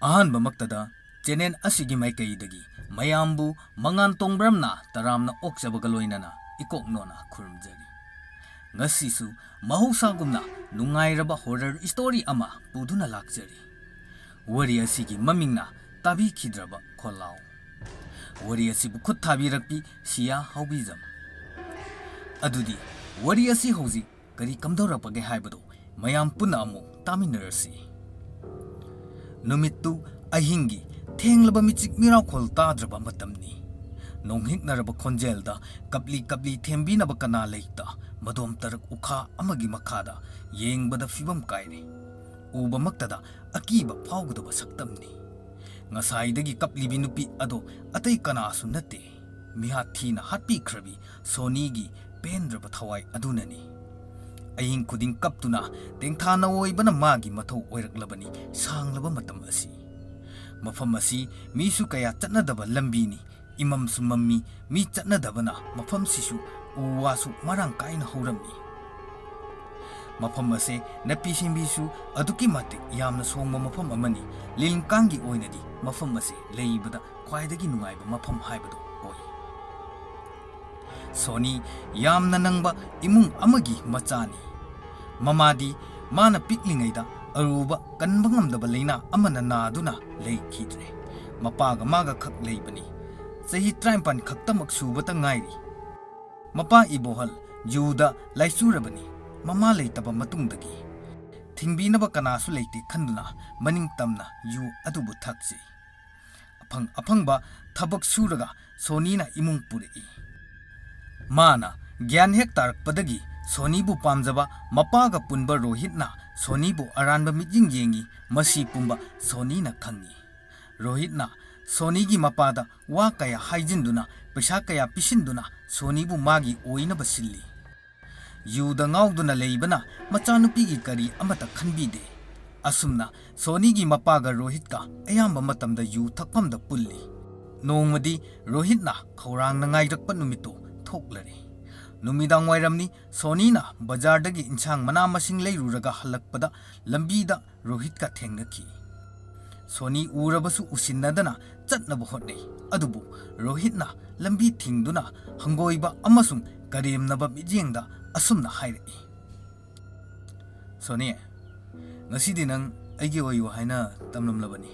ꯑꯍꯥꯟꯕꯃꯛꯇꯗ channel ꯑꯁꯤꯒꯤ ꯃꯥꯏꯀꯩꯗꯒꯤ ꯃꯌꯥꯝꯕꯨ ꯃꯉꯥꯟ ꯇꯣꯡꯕ꯭ꯔꯝꯅ ꯇꯔꯥꯝꯅ ꯑꯣꯛꯆꯕꯒ ꯂꯣꯏꯅꯅ ꯏꯀꯣꯛꯅꯣꯅ ꯈꯨꯔꯨꯝꯖꯔꯤ꯫ ꯉꯁꯤꯁꯨ ꯃꯍꯧꯁꯥꯒꯨꯝꯅ ꯅꯨꯡꯉꯥꯏꯔꯕ ꯍꯣꯔꯔ ꯁ꯭ꯇꯣꯔꯤ ꯑꯃ ꯄꯨꯗꯨꯅ ꯂꯥꯛꯆꯔꯤ꯫ ꯋꯥꯔꯤ ꯑꯁꯤꯒꯤ ꯃꯃꯤꯡꯅ ꯇꯥꯕꯤꯈꯤꯗ꯭ꯔꯕ ꯈꯣꯜꯂꯥꯎ꯫ ꯋꯥꯔꯤ ꯑꯁꯤꯕꯨ ꯈꯨꯠ ꯊꯥꯕꯤꯔꯛꯄꯤ ꯁꯤꯌꯥ ꯍꯥꯎꯕꯤꯖꯝ꯫ ꯑꯗꯨꯗꯤ ꯋꯥꯔꯤ ꯑꯁꯤ ꯍꯧꯖꯤꯛ ꯀꯔꯤ ꯀꯝꯗꯧꯔꯛꯄꯒꯦ ꯍꯥꯏꯕꯗꯨ ꯃꯌꯥꯝ ꯄꯨꯟꯅ ꯑꯃꯨꯛ ꯇꯥꯃꯤꯟꯅꯔꯁꯤ꯫ ꯅꯨꯃꯤꯠꯇꯨ ꯑꯍꯤꯡꯒꯤ ꯊꯦꯡꯂꯕ ꯃꯤꯆꯤꯛ ꯃꯤꯔꯥꯎꯈꯣꯜ ꯇꯥꯗ꯭ꯔꯕ ꯃꯇꯝꯅꯤ꯫ ꯅꯣꯡꯍꯤꯛꯅꯔꯕ ꯈꯣꯟꯖꯦꯜꯗ ꯀꯞꯂꯤ ꯀꯞꯂꯤ ꯊꯦꯝꯕꯤꯅꯕ ꯀꯅꯥ ꯂꯩꯇ ꯃꯗꯣꯝ ꯇꯔꯛ ꯎꯈꯥ ꯑꯃꯒꯤ ꯃꯈꯥꯗ ꯌꯦꯡꯕꯗ ꯐꯤꯕꯝ ꯀꯥꯏꯔꯦ꯫ ꯎꯕꯃꯛꯇꯗ ꯑꯀꯤꯕ ꯐꯥꯎꯒꯗꯕ ꯁꯛꯇꯝꯅꯤ꯫ ꯉꯁꯥꯏꯗꯒꯤ ꯀꯞꯂꯤꯕꯤ ꯅꯨꯄꯤ ꯑꯗꯣ ꯑꯇꯩ ꯀꯅꯥꯁꯨ ꯅꯠꯇꯦ, ꯃꯤꯍꯥꯠꯊꯤꯅ ꯍꯥꯠꯄꯤꯈ꯭ꯔꯕꯤ ꯁꯣꯅꯤꯒꯤ ꯄꯦꯟꯗ꯭ꯔꯕ ꯊꯋꯥꯏ ꯑꯗꯨꯅꯅꯤ꯫ ꯑꯍꯤꯡ ꯈꯨꯗꯤꯡ ꯀꯞꯇꯨꯅ ꯇꯦꯡꯊꯥꯅ ꯑꯣꯏꯕꯅ ꯃꯥꯒꯤ ꯃꯊꯧ ꯑꯣꯏꯔꯛꯂꯕꯅꯤ ꯁꯥꯡꯂꯕ ꯃꯇꯝ ꯑꯁꯤ꯫ ꯃꯐꯝ ꯑꯁꯤ ꯃꯤꯁꯨ ꯀꯌꯥ ꯆꯠꯅꯗꯕ ꯂꯝꯕꯤꯅꯤ꯫ ꯏꯃꯝꯁꯨ ꯃꯝꯃꯤ, ꯃꯤ ꯆꯠꯅꯗꯕꯅ ꯃꯐꯝꯁꯤꯁꯨ ꯎ ꯋꯥꯁꯨ ꯃꯔꯥꯡ ꯀꯥꯏꯅ ꯍꯧꯔꯝꯃꯤ꯫ ꯃꯐꯝ ꯑꯁꯦ ꯅꯥꯄꯤ ꯁꯤꯡꯕꯤꯁꯨ ꯑꯗꯨꯛꯀꯤ ꯃꯇꯤꯛ ꯌꯥꯝꯅ ꯁꯣꯡꯕ ꯃꯐꯝ ꯑꯃꯅꯤ꯫ ꯂꯤꯟꯀꯥꯡꯒꯤ ꯑꯣꯏꯅꯗꯤ ꯃꯐꯝ ꯑꯁꯤ ꯂꯩꯕꯗ ꯈ꯭ꯋꯥꯏꯗꯒꯤ ꯅꯨꯡꯉꯥꯏꯕ ꯃꯐꯝ ꯍꯥꯏꯕꯗꯨ ꯑꯣꯏ꯫ ꯁꯣꯅꯤ ꯌꯥꯝꯅ ꯅꯪꯕ ꯏꯃꯨꯡ ꯑꯃꯒꯤ ꯃꯆꯥꯅꯤ꯫ ꯃꯃꯥꯗꯤ ꯃꯥꯅ ꯄꯤꯛꯂꯤꯉꯩꯗ ꯑꯔꯨꯕ ꯀꯟꯕ ꯉꯝꯗꯕ ꯂꯩꯅꯥ ꯑꯃꯅ ꯅꯥꯗꯨꯅ ꯂꯩꯈꯤꯗ꯭ꯔꯦ꯫ ꯃꯄꯥꯒ ꯃꯥꯒ ꯈꯛ ꯂꯩꯕꯅꯤ꯫ ꯆꯍꯤ 19 ꯈꯛꯇꯃꯛ ꯁꯨꯕꯇ ꯉꯥꯏꯔꯤ꯫ ꯃꯄꯥ ꯏꯕꯣꯍꯜ ꯌꯨꯗ ꯂꯥꯏꯆꯨꯔꯕꯅꯤ꯫ ꯃꯃꯥ ꯂꯩꯇꯕ ꯃꯇꯨꯡꯗꯒꯤ ꯊꯤꯡꯕꯤꯅꯕ ꯀꯅꯥꯁꯨ ꯂꯩꯇꯦ ꯈꯟꯗꯨꯅ ꯃꯅꯤꯡ ꯇꯝꯅ ꯌꯨ ꯑꯗꯨꯕꯨ ꯊꯛꯆꯩ꯫ ꯑꯐꯪ ꯑꯐꯪꯕ ꯊꯕꯛ ꯁꯨꯔꯒ ꯁꯣꯅꯤꯅ ꯏꯃꯨꯡ ꯄꯨꯔꯛꯏ꯫ ꯃꯥꯅ ꯒ꯭ꯌꯥꯟ ꯍꯦꯛ ꯇꯥꯔꯛꯄꯗꯒꯤ ꯁꯣꯅꯤꯕꯨ ꯄꯥꯝꯖꯕ ꯃꯄꯥꯒ ꯄꯨꯟꯕ ꯔꯣꯍꯤꯠꯅ ꯁꯣꯅꯤꯕꯨ ꯑꯔꯥꯟꯕ ꯃꯤꯠꯌꯦꯡ ꯌꯦꯡꯉꯤ꯫ ꯃꯁꯤ ꯄꯨꯝꯕ ꯁꯣꯅꯤꯅ ꯈꯪꯉꯤ꯫ ꯔꯣꯍꯤꯠꯅ ꯁꯣꯅꯤꯒꯤ ꯃꯄꯥꯗ ꯋꯥꯀꯌꯥ ꯍꯥꯏꯖꯤꯟꯗꯨꯅ ꯄꯩꯁꯥ ꯀꯌꯥ ꯄꯤꯁꯤꯟꯗꯨꯅ ꯁꯣꯅꯤꯕꯨ ꯃꯥꯒꯤ ꯑꯣꯏꯅꯕ ꯁꯤꯜꯂꯤ꯫ ꯌꯨꯗ ꯉꯥꯎꯗꯨꯅ ꯂꯩꯕꯅ ꯃꯆꯥꯅꯨꯄꯤꯒꯤ ꯀꯔꯤ ꯑꯃꯠꯇ ꯈꯟꯕꯤꯗꯦ꯫ ꯑꯁꯨꯝꯅ ꯁꯣꯅꯤꯒꯤ ꯃꯄꯥꯒ ꯔꯣꯍꯤꯠꯀ ꯑꯌꯥꯝꯕ ꯃꯇꯝꯗ ꯌꯨ ꯊꯛꯐꯝꯗ ꯄꯨꯜꯂꯤ꯫ ꯅꯣꯡꯃꯗꯤ ꯔꯣꯍꯤꯠꯅ ꯈꯧꯔꯥꯡꯅ ꯉꯥꯏꯔꯛꯄ ꯅꯨꯃꯤꯠꯇꯨ ꯊꯣꯛꯂꯔꯦ꯫ ꯅꯨꯃꯤꯗꯥꯡ ꯋꯥꯏꯔꯝꯅꯤ꯫ ꯁꯣꯅꯤꯅ ꯕꯖꯥꯔꯗꯒꯤ ꯏꯟꯁꯥꯡ ꯃꯅꯥ ꯃꯁꯤꯡ ꯂꯩꯔꯨꯔꯒ ꯍꯜꯂꯛꯄꯗ ꯂꯝꯕꯤꯗ ꯔꯣꯍꯤꯠꯀ ꯊꯦꯡꯅꯈꯤ꯫ ꯁꯣꯅꯤ ꯎꯔꯕꯁꯨ ꯎꯁꯤꯟꯅꯗꯅ ꯆꯠꯅꯕ ꯍꯣꯠꯅꯩ꯫ ꯑꯗꯨꯕꯨ ꯔꯣꯍꯤꯠꯅ ꯂꯝꯕꯤ ꯊꯤꯡꯗꯨꯅ ꯍꯪꯒꯣꯏꯕ ꯑꯃꯁꯨꯡ ꯀꯔꯦꯝꯅꯕ ꯃꯤꯠꯌꯦꯡꯗ ꯑꯁꯨꯝꯅ ꯍꯥꯏꯔꯛꯏ꯫ ꯁꯣꯅꯤ, ꯉꯁꯤꯗꯤ ꯅꯪ ꯑꯩꯒꯤ ꯑꯣꯏꯌꯨ ꯍꯥꯏꯅ ꯇꯝꯂꯝꯂꯕꯅꯤ꯫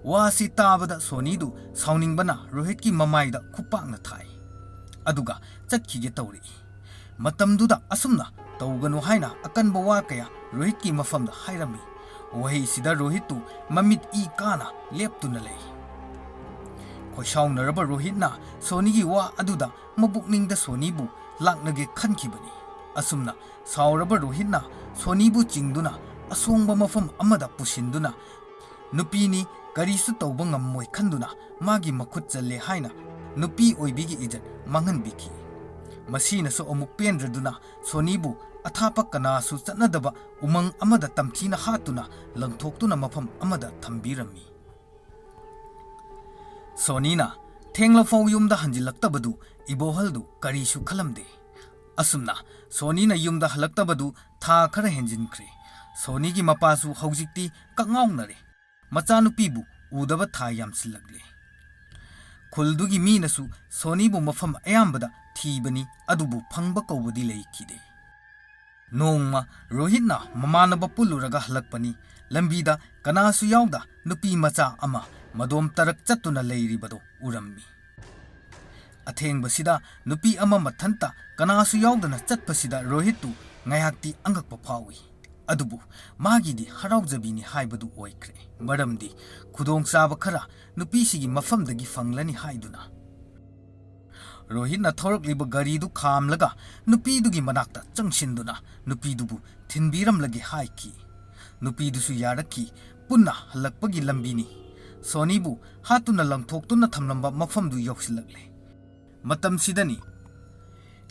ꯋꯥꯁꯤ ꯇꯥꯕꯗ ꯁꯣꯅꯤꯗꯨ ꯁꯥꯎꯅꯤꯡꯕꯅ ꯔꯣꯍꯤꯠꯀꯤ ꯃꯃꯥꯏꯗ ꯈꯨꯄꯥꯛꯅ ꯊꯥꯏ꯫ ꯑꯗꯨꯒ ꯆꯠꯈꯤꯒꯦ ꯇꯧꯔꯛꯏ꯫ ꯃꯇꯝꯗꯨꯗ ꯑꯁꯨꯝꯅ ꯇꯧꯒꯅꯨ ꯍꯥꯏꯅ ꯑꯀꯟꯕ ꯋꯥ ꯀꯌꯥ ꯔꯣꯍꯤꯠꯀꯤ ꯃꯐꯝꯗ ꯍꯥꯏꯔꯝꯃꯤ꯫ ꯋꯥꯍꯩꯁꯤꯗ ꯔꯣꯍꯤꯠꯇꯨ ꯃꯃꯤꯠ ꯏ ꯀꯥꯅ ꯂꯦꯞꯇꯨꯅ ꯂꯩ꯫ ꯈꯣꯏꯁꯥꯎꯅꯔꯕ ꯔꯣꯍꯤꯠꯅ ꯁꯣꯅꯤꯒꯤ ꯋꯥ ꯑꯗꯨꯗ ꯃꯕꯨꯛꯅꯤꯡꯗ ꯁꯣꯅꯤꯕꯨ ꯂꯥꯛꯅꯒꯦ ꯈꯟꯈꯤꯕꯅꯤ꯫ ꯑꯁꯨꯝꯅ ꯁꯥꯎꯔꯕ ꯔꯣꯍꯤꯠꯅ ꯁꯣꯅꯤꯕꯨ ꯆꯤꯡꯗꯨꯅ ꯑꯁꯣꯡꯕ ꯃꯐꯝ ꯑꯃꯗ ꯄꯨꯁꯤꯟꯗꯨꯅ ꯅꯨꯄꯤꯅꯤ ꯀꯔꯤꯁꯨ ꯇꯧꯕ ꯉꯝꯃꯣꯏ ꯈꯟꯗꯨꯅ ꯃꯥꯒꯤ ꯃꯈꯨꯠ ꯆꯜꯂꯦ ꯍꯥꯏꯅ ꯅꯨꯄꯤ ꯑꯣꯏꯕꯤꯒꯤ ꯏꯖꯠ ꯃꯥꯡꯍꯟꯕꯤꯈꯤ꯫ ꯃꯁꯤꯅꯁꯨ ꯑꯃꯨꯛ ꯄꯦꯟꯗ꯭ꯔꯗꯨꯅ ꯁꯣꯅꯤꯕꯨ ꯑꯊꯥꯞꯄ ꯀꯅꯥꯁꯨ ꯆꯠꯅꯗꯕ ꯎꯃꯪ ꯑꯃꯗ ꯇꯝꯊꯤꯅ ꯍꯥꯠꯇꯨꯅ ꯂꯪꯊꯣꯛꯇꯨꯅ ꯃꯐꯝ ꯑꯃꯗ ꯊꯝꯕꯤꯔꯝꯃꯤ꯫ ꯁꯣꯅꯤꯅ ꯊꯦꯡꯂꯐꯥꯎ ꯌꯨꯝꯗ ꯍꯟꯖꯤꯜꯂꯛꯇꯕꯗꯨ ꯏꯕꯣꯍꯜꯗꯨ ꯀꯔꯤꯁꯨ ꯈꯜꯂꯝꯗꯦ꯫ ꯑꯁꯨꯝꯅ ꯁꯣꯅꯤꯅ ꯌꯨꯝꯗ ꯍꯜꯂꯛꯇꯕꯗꯨ ꯊꯥ ꯈꯔ ꯍꯦꯟꯖꯤꯟꯈ꯭ꯔꯦ꯫ ꯁꯣꯅꯤꯒꯤ ꯃꯄꯥꯁꯨ ꯍꯧꯖꯤꯛꯇꯤ ꯀꯛꯉꯥꯎꯅꯔꯦ꯫ ꯃꯆꯥꯅꯨꯄꯤꯕꯨ ꯎꯗꯕ ꯊꯥ ꯌꯥꯝꯁꯤꯜꯂꯛꯂꯦ꯫ ꯈꯨꯜꯗꯨꯒꯤ ꯃꯤꯅꯁꯨ ꯁꯣꯅꯤꯕꯨ ꯃꯐꯝ ꯑꯌꯥꯝꯕꯗ ꯊꯤꯕꯅꯤ, ꯑꯗꯨꯕꯨ ꯐꯪꯕ ꯀꯧꯕꯗꯤ ꯂꯩꯈꯤꯗꯦ꯫ ꯅꯣꯡꯃ ꯔꯣꯍꯤꯠꯅ ꯃꯃꯥꯟꯅꯕ ꯄꯨꯜꯂꯨꯔꯒ ꯍꯜꯂꯛꯄꯅꯤ꯫ ꯂꯝꯕꯤꯗ ꯀꯅꯥꯁꯨ ꯌꯥꯎꯗ ꯅꯨꯄꯤ ꯃꯆꯥ ꯑꯃ ꯃꯗꯣꯝ ꯇꯔꯛ ꯆꯠꯇꯨꯅ ꯂꯩꯔꯤꯕꯗꯣ ꯎꯔꯝꯃꯤ꯫ ꯑꯊꯦꯡꯕꯁꯤꯗ ꯅꯨꯄꯤ ꯑꯃ ꯃꯊꯟꯇ ꯀꯅꯥꯁꯨ ꯌꯥꯎꯗꯅ ꯆꯠꯄꯁꯤꯗ ꯔꯣꯍꯤꯠꯇꯨ ꯉꯥꯏꯍꯥꯛꯇꯤ ꯑꯉꯛꯄ ꯐꯥꯎꯏ꯫ ꯑꯗꯨꯕꯨ ꯃꯥꯒꯤꯗꯤ ꯍꯔꯥꯎꯖꯕꯤꯅꯤ ꯍꯥꯏꯕꯗꯨ ꯑꯣꯏꯈ꯭ꯔꯦ꯫ ꯃꯔꯝꯗꯤ ꯈꯨꯗꯣꯡꯆꯥꯕ ꯈꯔ ꯅꯨꯄꯤꯁꯤꯒꯤ ꯃꯐꯝꯗꯒꯤ ꯐꯪꯂꯅꯤ ꯍꯥꯏꯗꯨꯅ꯫ ꯔꯣꯍꯤꯠꯅ ꯊꯧꯔꯛꯂꯤꯕ ꯒꯥꯔꯤꯗꯨ ꯈꯥꯝꯂꯒ ꯅꯨꯄꯤꯗꯨꯒꯤ ꯃꯅꯥꯛꯇ ꯆꯪꯁꯤꯟꯗꯨꯅ ꯅꯨꯄꯤꯗꯨꯕꯨ ꯊꯤꯟꯕꯤꯔꯝꯂꯒꯦ ꯍꯥꯏꯈꯤ꯫ ꯅꯨꯄꯤꯗꯨꯁꯨ ꯌꯥꯔꯛꯈꯤ꯫ ꯄꯨꯟꯅ ꯍꯜꯂꯛꯄꯒꯤ ꯂꯝꯕꯤꯅꯤ꯫ ꯁꯣꯅꯤꯕꯨ ꯍꯥꯠꯇꯨꯅ ꯂꯪꯊꯣꯛꯇꯨꯅ ꯊꯝꯂꯝꯕ ꯃꯐꯝꯗꯨ ꯌꯧꯁꯤꯜꯂꯛꯂꯦ꯫ ꯃꯇꯝꯁꯤꯗꯅꯤ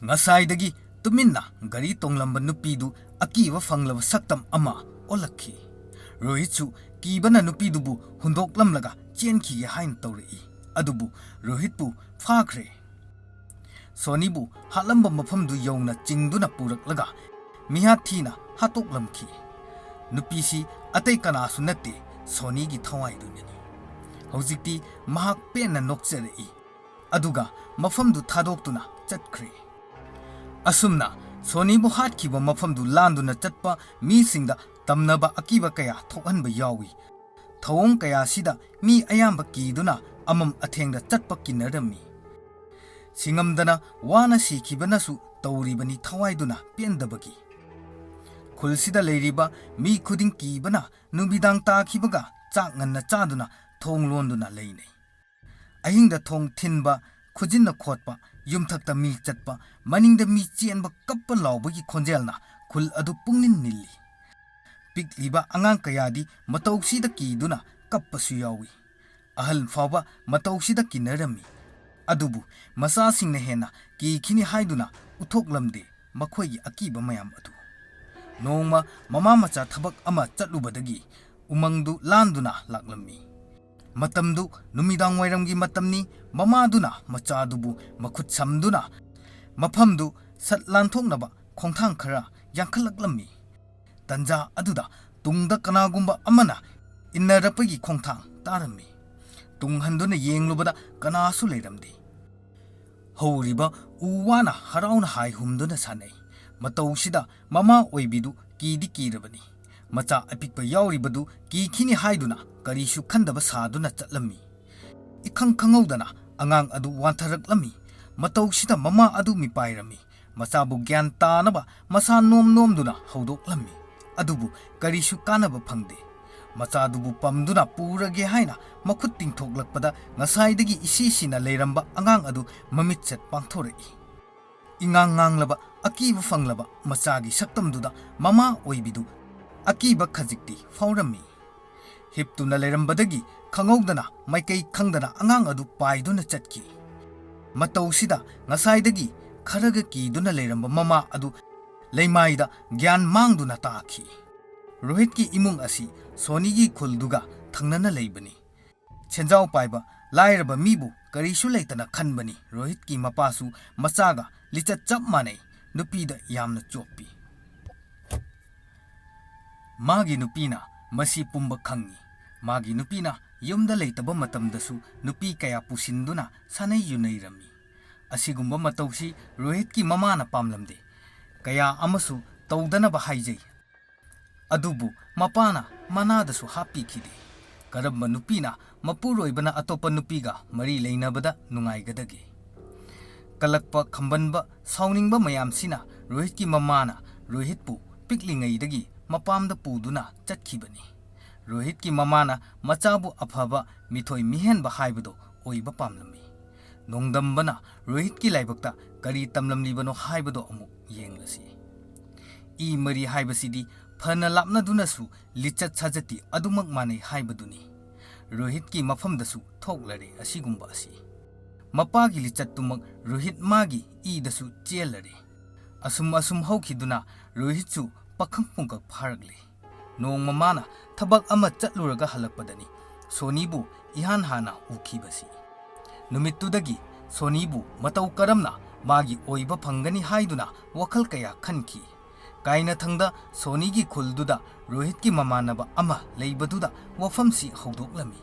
ꯉꯁꯥꯏꯗꯒꯤ ꯇꯨꯃꯤꯟꯅ ꯒꯥꯔꯤ ꯇꯣꯡꯂꯝꯕ ꯅꯨꯄꯤꯗꯨ ꯑꯀꯤꯕ ꯐꯪꯂꯕ ꯁꯛꯇꯝ ꯑꯃ ꯑꯣꯜꯂꯛꯈꯤ꯫ ꯔꯣꯍꯤꯠꯁꯨ ꯀꯤꯕꯅ ꯅꯨꯄꯤꯗꯨꯕꯨ ꯍꯨꯟꯗꯣꯛꯂꯝꯂꯒ ꯆꯦꯟꯈꯤꯒꯦ ꯍꯥꯏꯅ ꯇꯧꯔꯛꯏ꯫ ꯑꯗꯨꯕꯨ ꯔꯣꯍꯤꯠꯄꯨ ꯐꯥꯈ꯭ꯔꯦ꯫ ꯁꯣꯅꯤꯕꯨ ꯍꯥꯠꯂꯝꯕ ꯃꯐꯝꯗꯨ ꯌꯧꯅ ꯆꯤꯡꯗꯨꯅ ꯄꯨꯔꯛꯂꯒ ꯃꯤꯍꯥꯠꯊꯤꯅ ꯍꯥꯠꯇꯣꯛꯂꯝꯈꯤ꯫ ꯅꯨꯄꯤꯁꯤ ꯑꯇꯩ ꯀꯅꯥꯁꯨ ꯅꯠꯇꯦ, Sonygi thawaidunani. Hojikti mahak penna nokjarei. Aduga mafamdu thadoktuna chatkre. Asumna Sonybu hatkiba mafamdu landuna chatpa misingda tamnaba akiba kaya thokanba yawi. Thawong kaya sida mi ayamba kiduna amam athengda chatpa kinarami. Singamdana wana sikibanasu tawribani thawaiduna pendabagi. Khulsida leiriba mi khuding kibana numidang takibaga chak nganna chaduna thong londuna leinei. Ahingda thong thinba khujinna khotpa yumthakta mi chatpa maningda mi chenba kappa lawbagi khonjelna khul adu pungnin nilli. Pikliba angang kayadi matauksida kiduna kappasu yawi. Ahal fawba matauksida kinarami. Adubu masasingna hena ki khini haiduna uthoklamde makhoigi akiba mayam adu. Nongma mama macha thabak ama chatlubadagi umangdu landuna laklammi. Matamdu numidang wairamgi matamni mamaduna machadubu makhut samduna mafamdu sat lanthoknaba khongthang khara yankhalaklammi. Tanja aduda tungda kanagumba amana innarapagi khongthang tarammi. Tunghanduna yenglubada kanasu leiramdi. Horiba uwana harauna hai humduna sanai. Mataushida mama oibidu kidi kirabani. Macha apikpa yauribadu ki khini haiduna karishu khandaba saduna chatlami. Ikhang khangaudana angang adu wantharaklammi. Mataushida mama adu mipairami. Machabu gyan tanaba masa nomduna haudoklammi. Adubu karishu kanaba phangde. Machadubu pamduna purage haina makhut tingthoklakpada ngasaidagi isisina leiramba angang adu mamitchet pangthorei. Ingang nganglaba akiba fanglaba machagi saktamduda mama oibidu akiba khajikti faurami. Hiptuna leirambadagi khangogdana maikei khangdana angang adu paiduna chatki. Matausida ngasaidagi kharaga kiduna leiramba mama adu leimaida gyan mangduna taaki. Rohit ki imung asi Sonygi khulduga thangnana leibani. Chenjau paiba lairaba mibu karishu leitana khanbani. Rohit ki mapasu machaga lichat chap manai nupida yamna choppi. Magi nupina masi pumba khangi. Magi nupina yumda leitaba matamdasu nupi kaya pusinduna sanai yunairami. Asigumba matausi Rohit ki mamana pamlamde. Kaya amasu tawdanaba haijei. Adubu mapana manadasu happy kide. Karamba nupina mapuroibana atopa nupiga mari leinabada nungaigadage. Kalakpa khambanba sauningba mayamsina Rohit ki mamana Rohitpu piklingaidagi mapamda puduna chatkibani. Rohit ki mamana machabu afaba mithoi mihenba haibado oiba pamlami. Nongdambana Rohit ki laibakta kari tamlamlibano haibado amuk yenglasi. I mari haibasidi Phana lapna dunasu lichat sajati adumak manai haibaduni. Rohit ki mafamdasu thoklare asigumba asi. Mapagi lichat tumak Rohit magi idasu chelare. Asum haukiduna Rohitsu pakhang pungkak pharagle. Nong mamana thabak ama chatluraga halakpadani. Sonybu ihan hana ukibasi. Numittudagi Sonybu matau karamna magi oiba phangani haiduna wakhal kaya khanki. Kaina thangda Sonygi khulduda Rohit ki mamanaba ama leibaduda wafamsi haudoklami.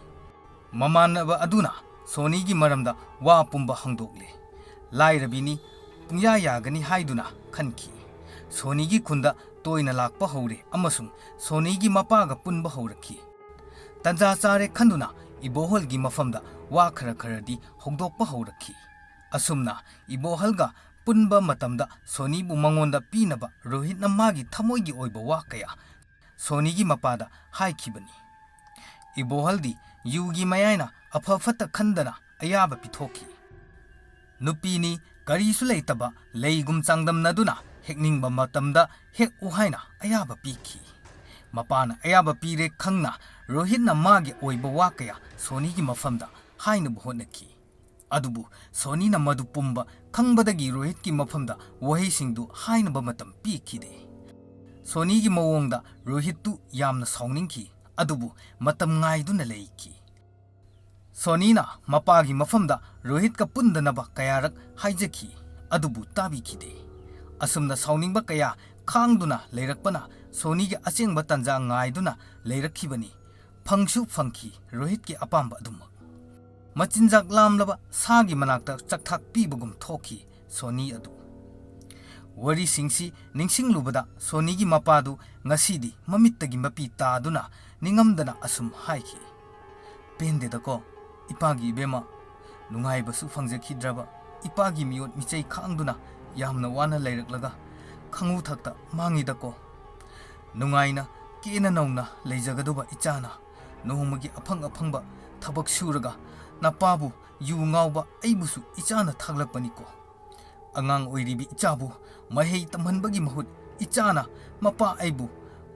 Mamanaba aduna Sonygi maramda wa pumba hangdokle. Lairabini pungya yagani haiduna khanki. Sonygi khunda toina lakpa haure amasung Sonygi mapaga punba hauraki. Tanja chare khanduna iboholgi mafamda wa khara kharadi haudokpa hauraki. Asumna ibohalga punba matamda Sonybu mangonda pinaba Rohit na magi thamoigi oiba wa kaya Sonygi mapada haikibani. Ibohaldi yugi mayaina afafata khandana ayaba pithoki. Nupini karisu leitaba leigum changdamnaduna hekningba matamda hek uhaina ayaba piki. Mapana ayaba pire khangna Rohit na magi oiba wa kaya Sonygi mafamda haina buhonaki. Adubu Sony na madu pumba khangbadagi Rohit ki mafamda waheisingdu hainaba matam pikide. Sonygi mawongda Rohittu yamna sauningki adubu matam ngaiduna leiki. Sonyna mapagi mafamda Rohit ka pundanaba kayarak haijaki adubu tabikhide. Asumna sauningba kaya khangduna leirakpana Sonygi achengba tanja ngaiduna leirakhibani. ꯐꯪꯁꯨ ꯐꯪꯈꯤ ꯔꯣꯍꯤꯠꯀꯤ ꯑꯄꯥꯝꯕ ꯑꯗꯨꯃꯛ ꯃꯆꯤꯟꯖꯥꯛ ꯂꯥꯝꯂꯕ ꯁꯥꯒꯤ ꯃꯅꯥꯛꯇ ꯆꯥꯛꯊꯥꯛ ꯄꯤꯕꯒꯨꯝ ꯊꯣꯛꯈꯤ Sony ꯑꯗꯨ ꯋꯥꯔꯤꯁꯤꯡꯁꯤ ꯅꯤꯡꯁꯤꯡꯂꯨꯕꯗ ꯁꯣꯅꯤꯒꯤ ꯃꯄꯥꯗꯨ ꯉꯁꯤꯗꯤ ꯃꯃꯤꯠꯇꯒꯤ ꯃꯄꯤ ꯇꯥꯗꯨꯅ ꯅꯤꯡꯉꯝꯗꯅ ꯑꯁꯨꯝ ꯍꯥꯏꯈꯤ ꯄꯦꯟꯗꯦꯗꯀꯣ ꯏꯄꯥꯒꯤ ꯏꯕꯦꯝꯃ ꯅꯨꯡꯉꯥꯏꯕꯁꯨ ꯐꯪꯖꯈꯤꯗ꯭ꯔꯕ ꯏꯄꯥꯒꯤ ꯃꯤꯑꯣꯠ ꯃꯤꯆꯩ ꯈꯥꯡꯗꯨꯅ ꯌꯥꯝꯅ ꯋꯥꯅ ꯂꯩꯔꯛꯂꯒ ꯈꯪꯎ ꯊꯛꯇ ꯃꯥꯡꯉꯤꯗꯀꯣ ꯅꯨꯡꯉꯥꯏꯅ ꯀꯦꯅ ꯅꯧꯅ ꯂꯩꯖꯒꯗꯧꯕ ꯏꯆꯥꯅ ꯅꯣꯡꯃꯒꯤ ꯑꯐꯪ ꯑꯐꯪꯕ ꯊꯕꯛ ꯁꯨꯔꯒ ꯅꯄꯥꯕꯨ ꯌꯨ ꯉꯥꯎꯕ ꯑꯩꯕꯨꯁꯨ ꯏꯆꯥꯅ ꯊꯥꯛꯂꯛꯄꯅꯤꯀꯣ ꯑꯉꯥꯡ ꯑꯣꯏꯔꯤꯕꯤ ꯏꯆꯥꯕꯨ ꯃꯍꯩ ꯇꯝꯍꯟꯕꯒꯤ ꯃꯍꯨꯠ ꯏꯆꯥꯅ ꯃꯄꯥ ꯑꯩꯕꯨ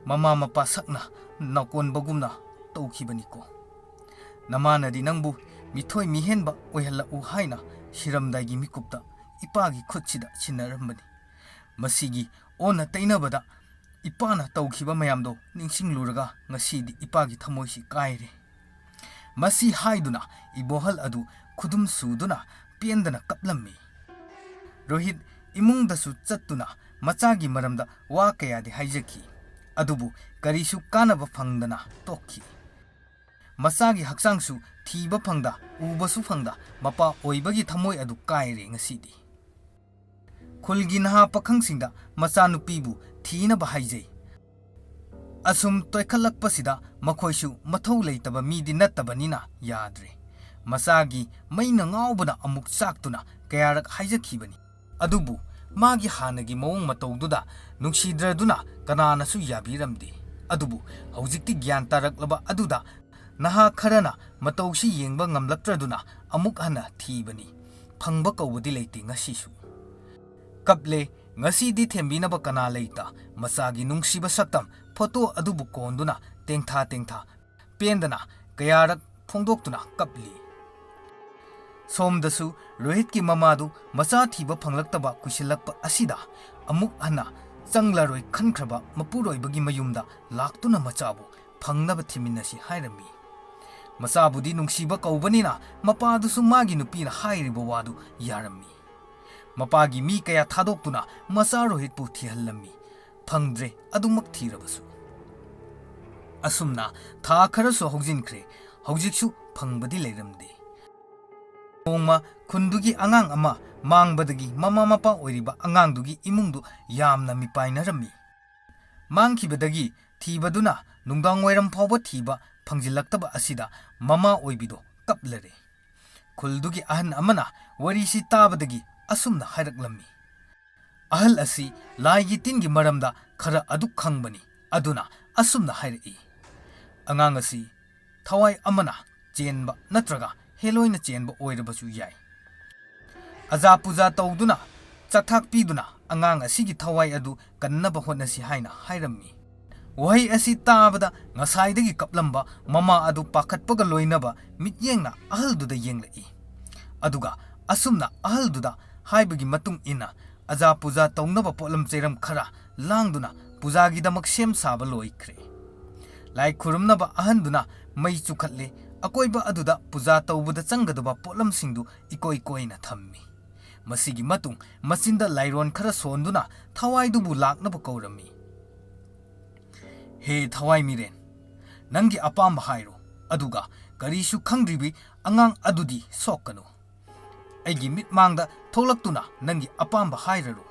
ꯃꯃꯥ ꯃꯄꯥ ꯁꯛꯅ ꯅꯥꯀꯣꯟꯕꯒꯨꯝꯅ ꯇꯧꯈꯤꯕꯅꯤꯀꯣ ꯅꯃꯥꯅꯗꯤ ꯅꯪꯕꯨ ꯃꯤꯊꯣꯏ ꯃꯤꯍꯦꯟꯕ ꯑꯣꯏꯍꯜꯂꯛꯎ ꯍꯥꯏꯅ ꯁꯤꯔꯝꯗꯥꯏꯒꯤ ꯃꯤꯀꯨꯞꯇ ꯏꯄꯥꯒꯤ ꯈꯨꯠꯁꯤꯗ ꯁꯤꯟꯅꯔꯝꯕꯅꯤ ꯃꯁꯤꯒꯤ ꯑꯣꯟꯅ ꯇꯩꯅꯕꯗ ꯏꯄꯥꯅ ꯇꯧꯈꯤꯕ ꯃꯌꯥꯝꯗꯣ ꯅꯤꯡꯁꯤꯡꯂꯨꯔꯒ ꯉꯁꯤꯗꯤ ꯏꯄꯥꯒꯤ ꯊꯃꯣꯏꯁꯤ ꯀꯥꯏꯔꯦ ꯃꯁꯤ ꯍꯥꯏꯗꯨꯅ ꯏꯕꯣꯍꯜ ꯑꯗꯨ ꯈꯨꯗꯨꯝ ꯁꯨꯗꯨꯅ ꯄꯦꯟꯗꯅ ꯀꯞꯂꯝꯃꯤ ꯔꯣꯍꯤꯠ ꯏꯃꯨꯡꯗꯁꯨ ꯆꯠꯇꯨꯅ ꯃꯆꯥꯒꯤ ꯃꯔꯝꯗ ꯋꯥ ꯀꯌꯥꯗꯤ ꯍꯥꯏꯖꯈꯤ ꯑꯗꯨꯕꯨ ꯀꯔꯤꯁꯨ ꯀꯥꯟꯅꯕ ꯐꯪꯗꯅ ꯇꯣꯛꯈꯤ ꯃꯆꯥꯒꯤ ꯍꯛꯆꯥꯡꯁꯨ ꯊꯤꯕ ꯐꯪꯗ ꯎꯕꯁꯨ ꯐꯪꯗ ꯃꯄꯥ ꯑꯣꯏꯕꯒꯤ ꯊꯃꯣꯏ ꯑꯗꯨ ꯀꯥꯏꯔꯦ ꯉꯁꯤꯗꯤ ꯈꯨꯜꯒꯤ ꯅꯍꯥ ꯄꯥꯈꯪꯁꯤꯡꯗ ꯃꯆꯥꯅꯨꯄꯤꯕꯨ ꯊꯤꯅꯕ ꯍꯥꯏꯖꯩ ꯑꯁꯨꯝ ꯇꯣꯏꯈꯠꯂꯛꯄꯁꯤꯗ ꯃꯈꯣꯏꯁꯨ ꯃꯊꯧ ꯂꯩꯇꯕ ꯃꯤꯗꯤ ꯅꯠꯇꯕꯅꯤꯅ ꯌꯥꯗ꯭ꯔꯦ ꯃꯆꯥꯒꯤ ꯃꯩꯅ ꯉꯥꯎꯕꯅ ꯑꯃꯨꯛ ꯆꯥꯛꯇꯨꯅ ꯀꯌꯥꯔꯛ ꯍꯥꯏꯖꯈꯤꯕꯅꯤ ꯑꯗꯨꯕꯨ ꯃꯥꯒꯤ ꯍꯥꯟꯅꯒꯤ ꯃꯑꯣꯡ ꯃꯇꯧꯗꯨꯗ ꯅꯨꯡꯁꯤꯗ꯭ꯔꯗꯨꯅ ꯀꯅꯥꯅꯁꯨ ꯌꯥꯕꯤꯔꯝꯗꯦ ꯑꯗꯨꯕꯨ ꯍꯧꯖꯤꯛꯇꯤ ꯒ꯭ꯌꯥꯟ ꯇꯥꯔꯛꯂꯕ ꯑꯗꯨꯗ ꯅꯍꯥ ꯈꯔꯅ ꯃꯇꯧꯁꯤ ꯌꯦꯡꯕ ꯉꯝꯂꯛꯇ꯭ꯔꯗꯨꯅ ꯑꯃꯨꯛ ꯍꯟꯅ ꯊꯤꯕꯅꯤ ꯐꯪꯕ ꯀꯧꯕꯗꯤ ꯂꯩꯇꯦ ꯉꯁꯤꯁꯨ ꯀꯞꯂꯦ ꯉꯁꯤꯗꯤ ꯊꯦꯝꯕꯤꯅꯕ ꯀꯅꯥ ꯂꯩꯇ ꯃꯆꯥꯒꯤ ꯅꯨꯡꯁꯤꯕ ꯁꯛꯇꯝ ꯐꯣꯇꯣ ꯑꯗꯨꯕꯨ ꯀꯣꯟꯗꯨꯅ ꯇꯦꯡꯊꯥ ꯇꯦꯡꯊꯥ ꯄꯦꯟꯗꯅ ꯀꯌꯥꯔꯛ ꯐꯣꯡꯗꯣꯛꯇꯨꯅ ꯀꯞꯂꯤ ꯁꯣꯝꯗꯁꯨ ꯔꯣꯍꯤꯠꯀꯤ ꯃꯃꯥꯗꯨ ꯃꯆꯥ ꯊꯤꯕ ꯐꯪꯂꯛꯇꯕ ꯀꯨꯏꯁꯤꯜꯂꯛꯄ ꯑꯁꯤꯗ ꯑꯃꯨꯛ ꯍꯟꯅ ꯆꯪꯂꯔꯣꯏ ꯈꯟꯈ꯭ꯔꯕ ꯃꯄꯨꯔꯣꯏꯕꯒꯤ ꯃꯌꯨꯝꯗ ꯂꯥꯛꯇꯨꯅ ꯃꯆꯥꯕꯨ ꯐꯪꯅꯕ ꯊꯤꯃꯤꯟꯅꯁꯤ ꯍꯥꯏꯔꯝꯃꯤ ꯃꯆꯥꯕꯨꯗꯤ ꯅꯨꯡꯁꯤꯕ ꯀꯧꯕꯅꯤ나 ꯃꯄꯥꯗꯨꯁꯨ ꯃꯥꯒꯤ ꯅꯨꯄꯤꯅ ꯍꯥꯏꯔꯤꯕ ꯋꯥꯗꯨ ꯌꯥꯔꯝꯃꯤ ꯃꯄꯥꯒꯤ ꯃꯤ ꯀꯌꯥ ꯊꯥꯗꯣꯛꯇꯨꯅ ꯃꯆꯥ ꯔꯣꯍꯤꯠꯄꯨ ꯊꯤꯍꯜꯂꯝꯃꯤ ꯐꯪꯗ꯭ꯔꯦ ꯑꯗꯨꯃꯛ ꯊꯤꯔꯕꯁꯨ ꯑꯁꯨꯝꯅ ꯊꯥ ꯈꯔꯁꯨ ꯍꯧꯖꯤꯟꯈ꯭ꯔꯦ ꯍꯧꯖꯤꯛꯁꯨ ꯐꯪꯕꯗꯤ ꯂꯩꯔꯝꯗꯦ ꯅꯣꯡꯃ ꯈꯨꯟꯗꯨꯒꯤ ꯑꯉꯥꯡ ꯑꯃ ꯃꯥꯡꯕꯗꯒꯤ ꯃꯃꯥ ꯃꯄꯥ ꯑꯣꯏꯔꯤꯕ ꯑꯉꯥꯡꯗꯨꯒꯤ ꯏꯃꯨꯡꯗꯨ ꯌꯥꯝꯅ ꯃꯤꯄꯥꯏꯅꯔꯝꯃꯤ ꯃꯥꯡꯈꯤꯕꯗꯒꯤ ꯊꯤꯕꯗꯨꯅ ꯅꯨꯡꯗꯥꯡꯋꯥꯏꯔꯝ ꯐꯥꯎꯕ ꯊꯤꯕ ꯐꯪꯖꯤꯜꯂꯛꯇꯕ ꯑꯁꯤꯗ ꯃꯃꯥ ꯑꯣꯏꯕꯤꯗꯣ ꯀꯞꯂꯔꯦ ꯈꯨꯜꯗꯨꯒꯤ ꯑꯍꯟ ꯑꯃꯅ ꯋꯥꯔꯤꯁꯤ ꯇꯥꯕꯗꯒꯤ ꯑꯁꯨꯝꯅ ꯍꯥꯏꯔꯛꯂꯝꯃꯤ ꯑꯍꯜ ꯑꯁꯤ ꯂꯥꯏꯒꯤ ꯇꯤꯟꯒꯤ ꯃꯔꯝꯗ ꯈꯔ ꯑꯗꯨ ꯈꯪꯕꯅꯤ ꯑꯗꯨꯅ ꯑꯁꯨꯝꯅ ꯍꯥꯏꯔꯛꯏ ꯑꯉꯥꯡ ꯑꯁꯤ ꯊꯋꯥꯏ ꯑꯃꯅ ꯆꯦꯟꯕ ꯅꯠꯇ꯭ꯔꯒ ꯍꯦꯂꯣꯏꯅ ꯆꯦꯟꯕ ꯑꯣꯏꯔꯕꯁꯨ ꯌꯥꯏ ꯑꯖꯥ ꯄꯨꯖꯥ ꯇꯧꯗꯨꯅ ꯆꯥꯛꯊꯥꯛ ꯄꯤꯗꯨꯅ ꯑꯉꯥꯡ ꯑꯁꯤꯒꯤ ꯊꯋꯥꯏ ꯑꯗꯨ ꯀꯟꯅꯕ ꯍꯣꯠꯅꯁꯤ ꯍꯥꯏꯅ ꯍꯥꯏꯔꯝꯃꯤ ꯋꯥꯍꯩ ꯑꯁꯤ ꯇꯥꯕꯗ ꯉꯁꯥꯏꯗꯒꯤ ꯀꯞꯂꯝꯕ ꯃꯃꯥ ꯑꯗꯨ ꯄꯥꯈꯠꯄꯒ ꯂꯣꯏꯅꯕ ꯃꯤꯠꯌꯦꯡꯅ ꯑꯍꯜꯗꯨꯗ ꯌꯦꯡꯂꯛꯏ ꯑꯗꯨꯒ ꯑꯁꯨꯝꯅ ꯑꯍꯜꯗꯨꯗ ꯍꯥꯏꯕꯒꯤ ꯃꯇꯨꯡ ꯏꯟꯅ ꯑꯖꯥ ꯄꯨꯖꯥ ꯇꯧꯅꯕ ꯄꯣꯠꯂꯝ ꯆꯩꯔꯝ ꯈꯔ ꯂꯥꯡꯗꯨꯅ ꯄꯨꯖꯥꯒꯤꯗꯃꯛ ꯁꯦꯝ ꯁꯥꯕ ꯂꯣꯏꯈ꯭ꯔꯦ ꯂꯥꯏ ꯈꯨꯔꯨꯝꯅꯕ ꯑꯍꯟꯗꯨꯅ ꯃꯩ ꯆꯨꯈꯠꯂꯦ ꯑꯀꯣꯏꯕ ꯑꯗꯨꯗ ꯄꯨꯖꯥ ꯇꯧꯕꯗ ꯆꯪꯒꯗꯕ ꯄꯣꯠꯂꯝꯁꯤꯡꯗꯨ ꯏꯀꯣꯏ ꯀꯣꯏꯅ ꯊꯝꯃꯤ ꯃꯁꯤꯒꯤ ꯃꯇꯨꯡ ꯃꯆꯤꯟꯗ ꯂꯥꯏꯔꯣꯟ ꯈꯔ ꯁꯣꯟꯗꯨꯅ ꯊꯋꯥꯏꯗꯨꯕꯨ ꯂꯥꯛꯅꯕ ꯀꯧꯔꯝꯃꯤ ꯍꯦ ꯊꯋꯥꯏ ꯃꯤꯔꯦꯟ ꯅꯪꯒꯤ ꯑꯄꯥꯝꯕ ꯍꯥꯏꯔꯣ ꯑꯗꯨꯒ ꯀꯔꯤꯁꯨ ꯈꯪꯗ꯭ꯔꯤꯕꯤ ꯑꯉꯥꯡ ꯑꯗꯨꯗꯤ ꯁꯣꯛꯀꯅꯨ ꯑꯩꯒꯤ ꯃꯤꯠꯃꯥꯡꯗ ꯊꯣꯛꯂꯛꯇꯨꯅ ꯅꯪꯒꯤ ꯑꯄꯥꯝꯕ ꯍꯥꯏꯔꯔꯣ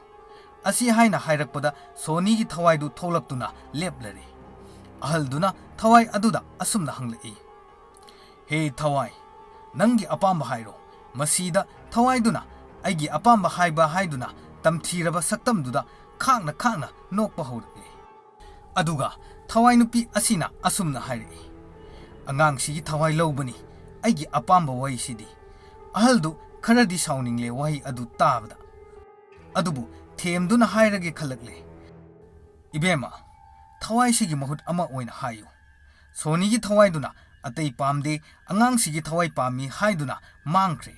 ꯑꯁꯤ ꯍꯥꯏꯅ ꯍꯥꯏꯔꯛꯄꯗ ꯁꯣꯅꯤꯒꯤ ꯊꯋꯥꯏꯗꯨ ꯊꯣꯛꯂꯛꯇꯨꯅ ꯂꯦꯞꯂꯔꯦ ꯑꯍꯜꯗꯨꯅ ꯊꯋꯥꯏ ꯑꯗꯨꯗ ꯑꯁꯨꯝꯅ ꯍꯪꯂꯛꯏ ꯍꯦ ꯊꯋꯥꯏ ꯅꯪꯒꯤ ꯑꯄꯥꯝꯕ ꯍꯥꯏꯔꯣ ꯃꯁꯤꯗ ꯊꯋꯥꯏꯗꯨꯅ ꯑꯩꯒꯤ ꯑꯄꯥꯝꯕ ꯍꯥꯏꯕ ꯍꯥꯏꯗꯨꯅ ꯇꯝꯊꯤꯔꯕ ꯁꯛꯇꯝꯗꯨꯗ ꯈꯥꯛꯅ ꯈꯥꯛꯅ ꯅꯣꯛꯄ ꯍꯧꯔꯛꯂꯦ ꯑꯗꯨꯒ ꯊꯋꯥꯏ ꯅꯨꯄꯤ ꯑꯁꯤꯅ ꯑꯁꯨꯝꯅ ꯍꯥꯏꯔꯛꯏ ꯑꯉꯥꯡꯁꯤꯒꯤ ꯊꯋꯥꯏ ꯂꯧꯕꯅꯤ ꯑꯩꯒꯤ ꯑꯄꯥꯝꯕ ꯋꯥꯍꯩꯁꯤꯗꯤ ꯑꯍꯜꯗꯨ ꯈꯔꯗꯤ ꯁꯥꯎꯅꯤꯡꯂꯦ ꯋꯥꯍꯩ ꯑꯗꯨ ꯇꯥꯕꯗ ꯑꯗꯨꯕꯨ ꯊꯦꯝꯗꯨꯅ ꯍꯥꯏꯔꯒꯦ ꯈꯜꯂꯛꯂꯦ ꯏꯕꯦꯝꯃ ꯊꯋꯥꯏꯁꯤꯒꯤ ꯃꯍꯨꯠ ꯑꯃ ꯑꯣꯏꯅ ꯍꯥꯏꯌꯨ ꯁꯣꯅꯤꯒꯤ ꯊꯋꯥꯏꯗꯨꯅ ꯑꯇꯩ ꯄꯥꯝꯗꯦ ꯑꯉꯥꯡꯁꯤꯒꯤ ꯊꯋꯥꯏ ꯄꯥꯝꯃꯤ ꯍꯥꯏꯗꯨꯅ ꯃꯥꯡꯈ꯭ꯔꯦ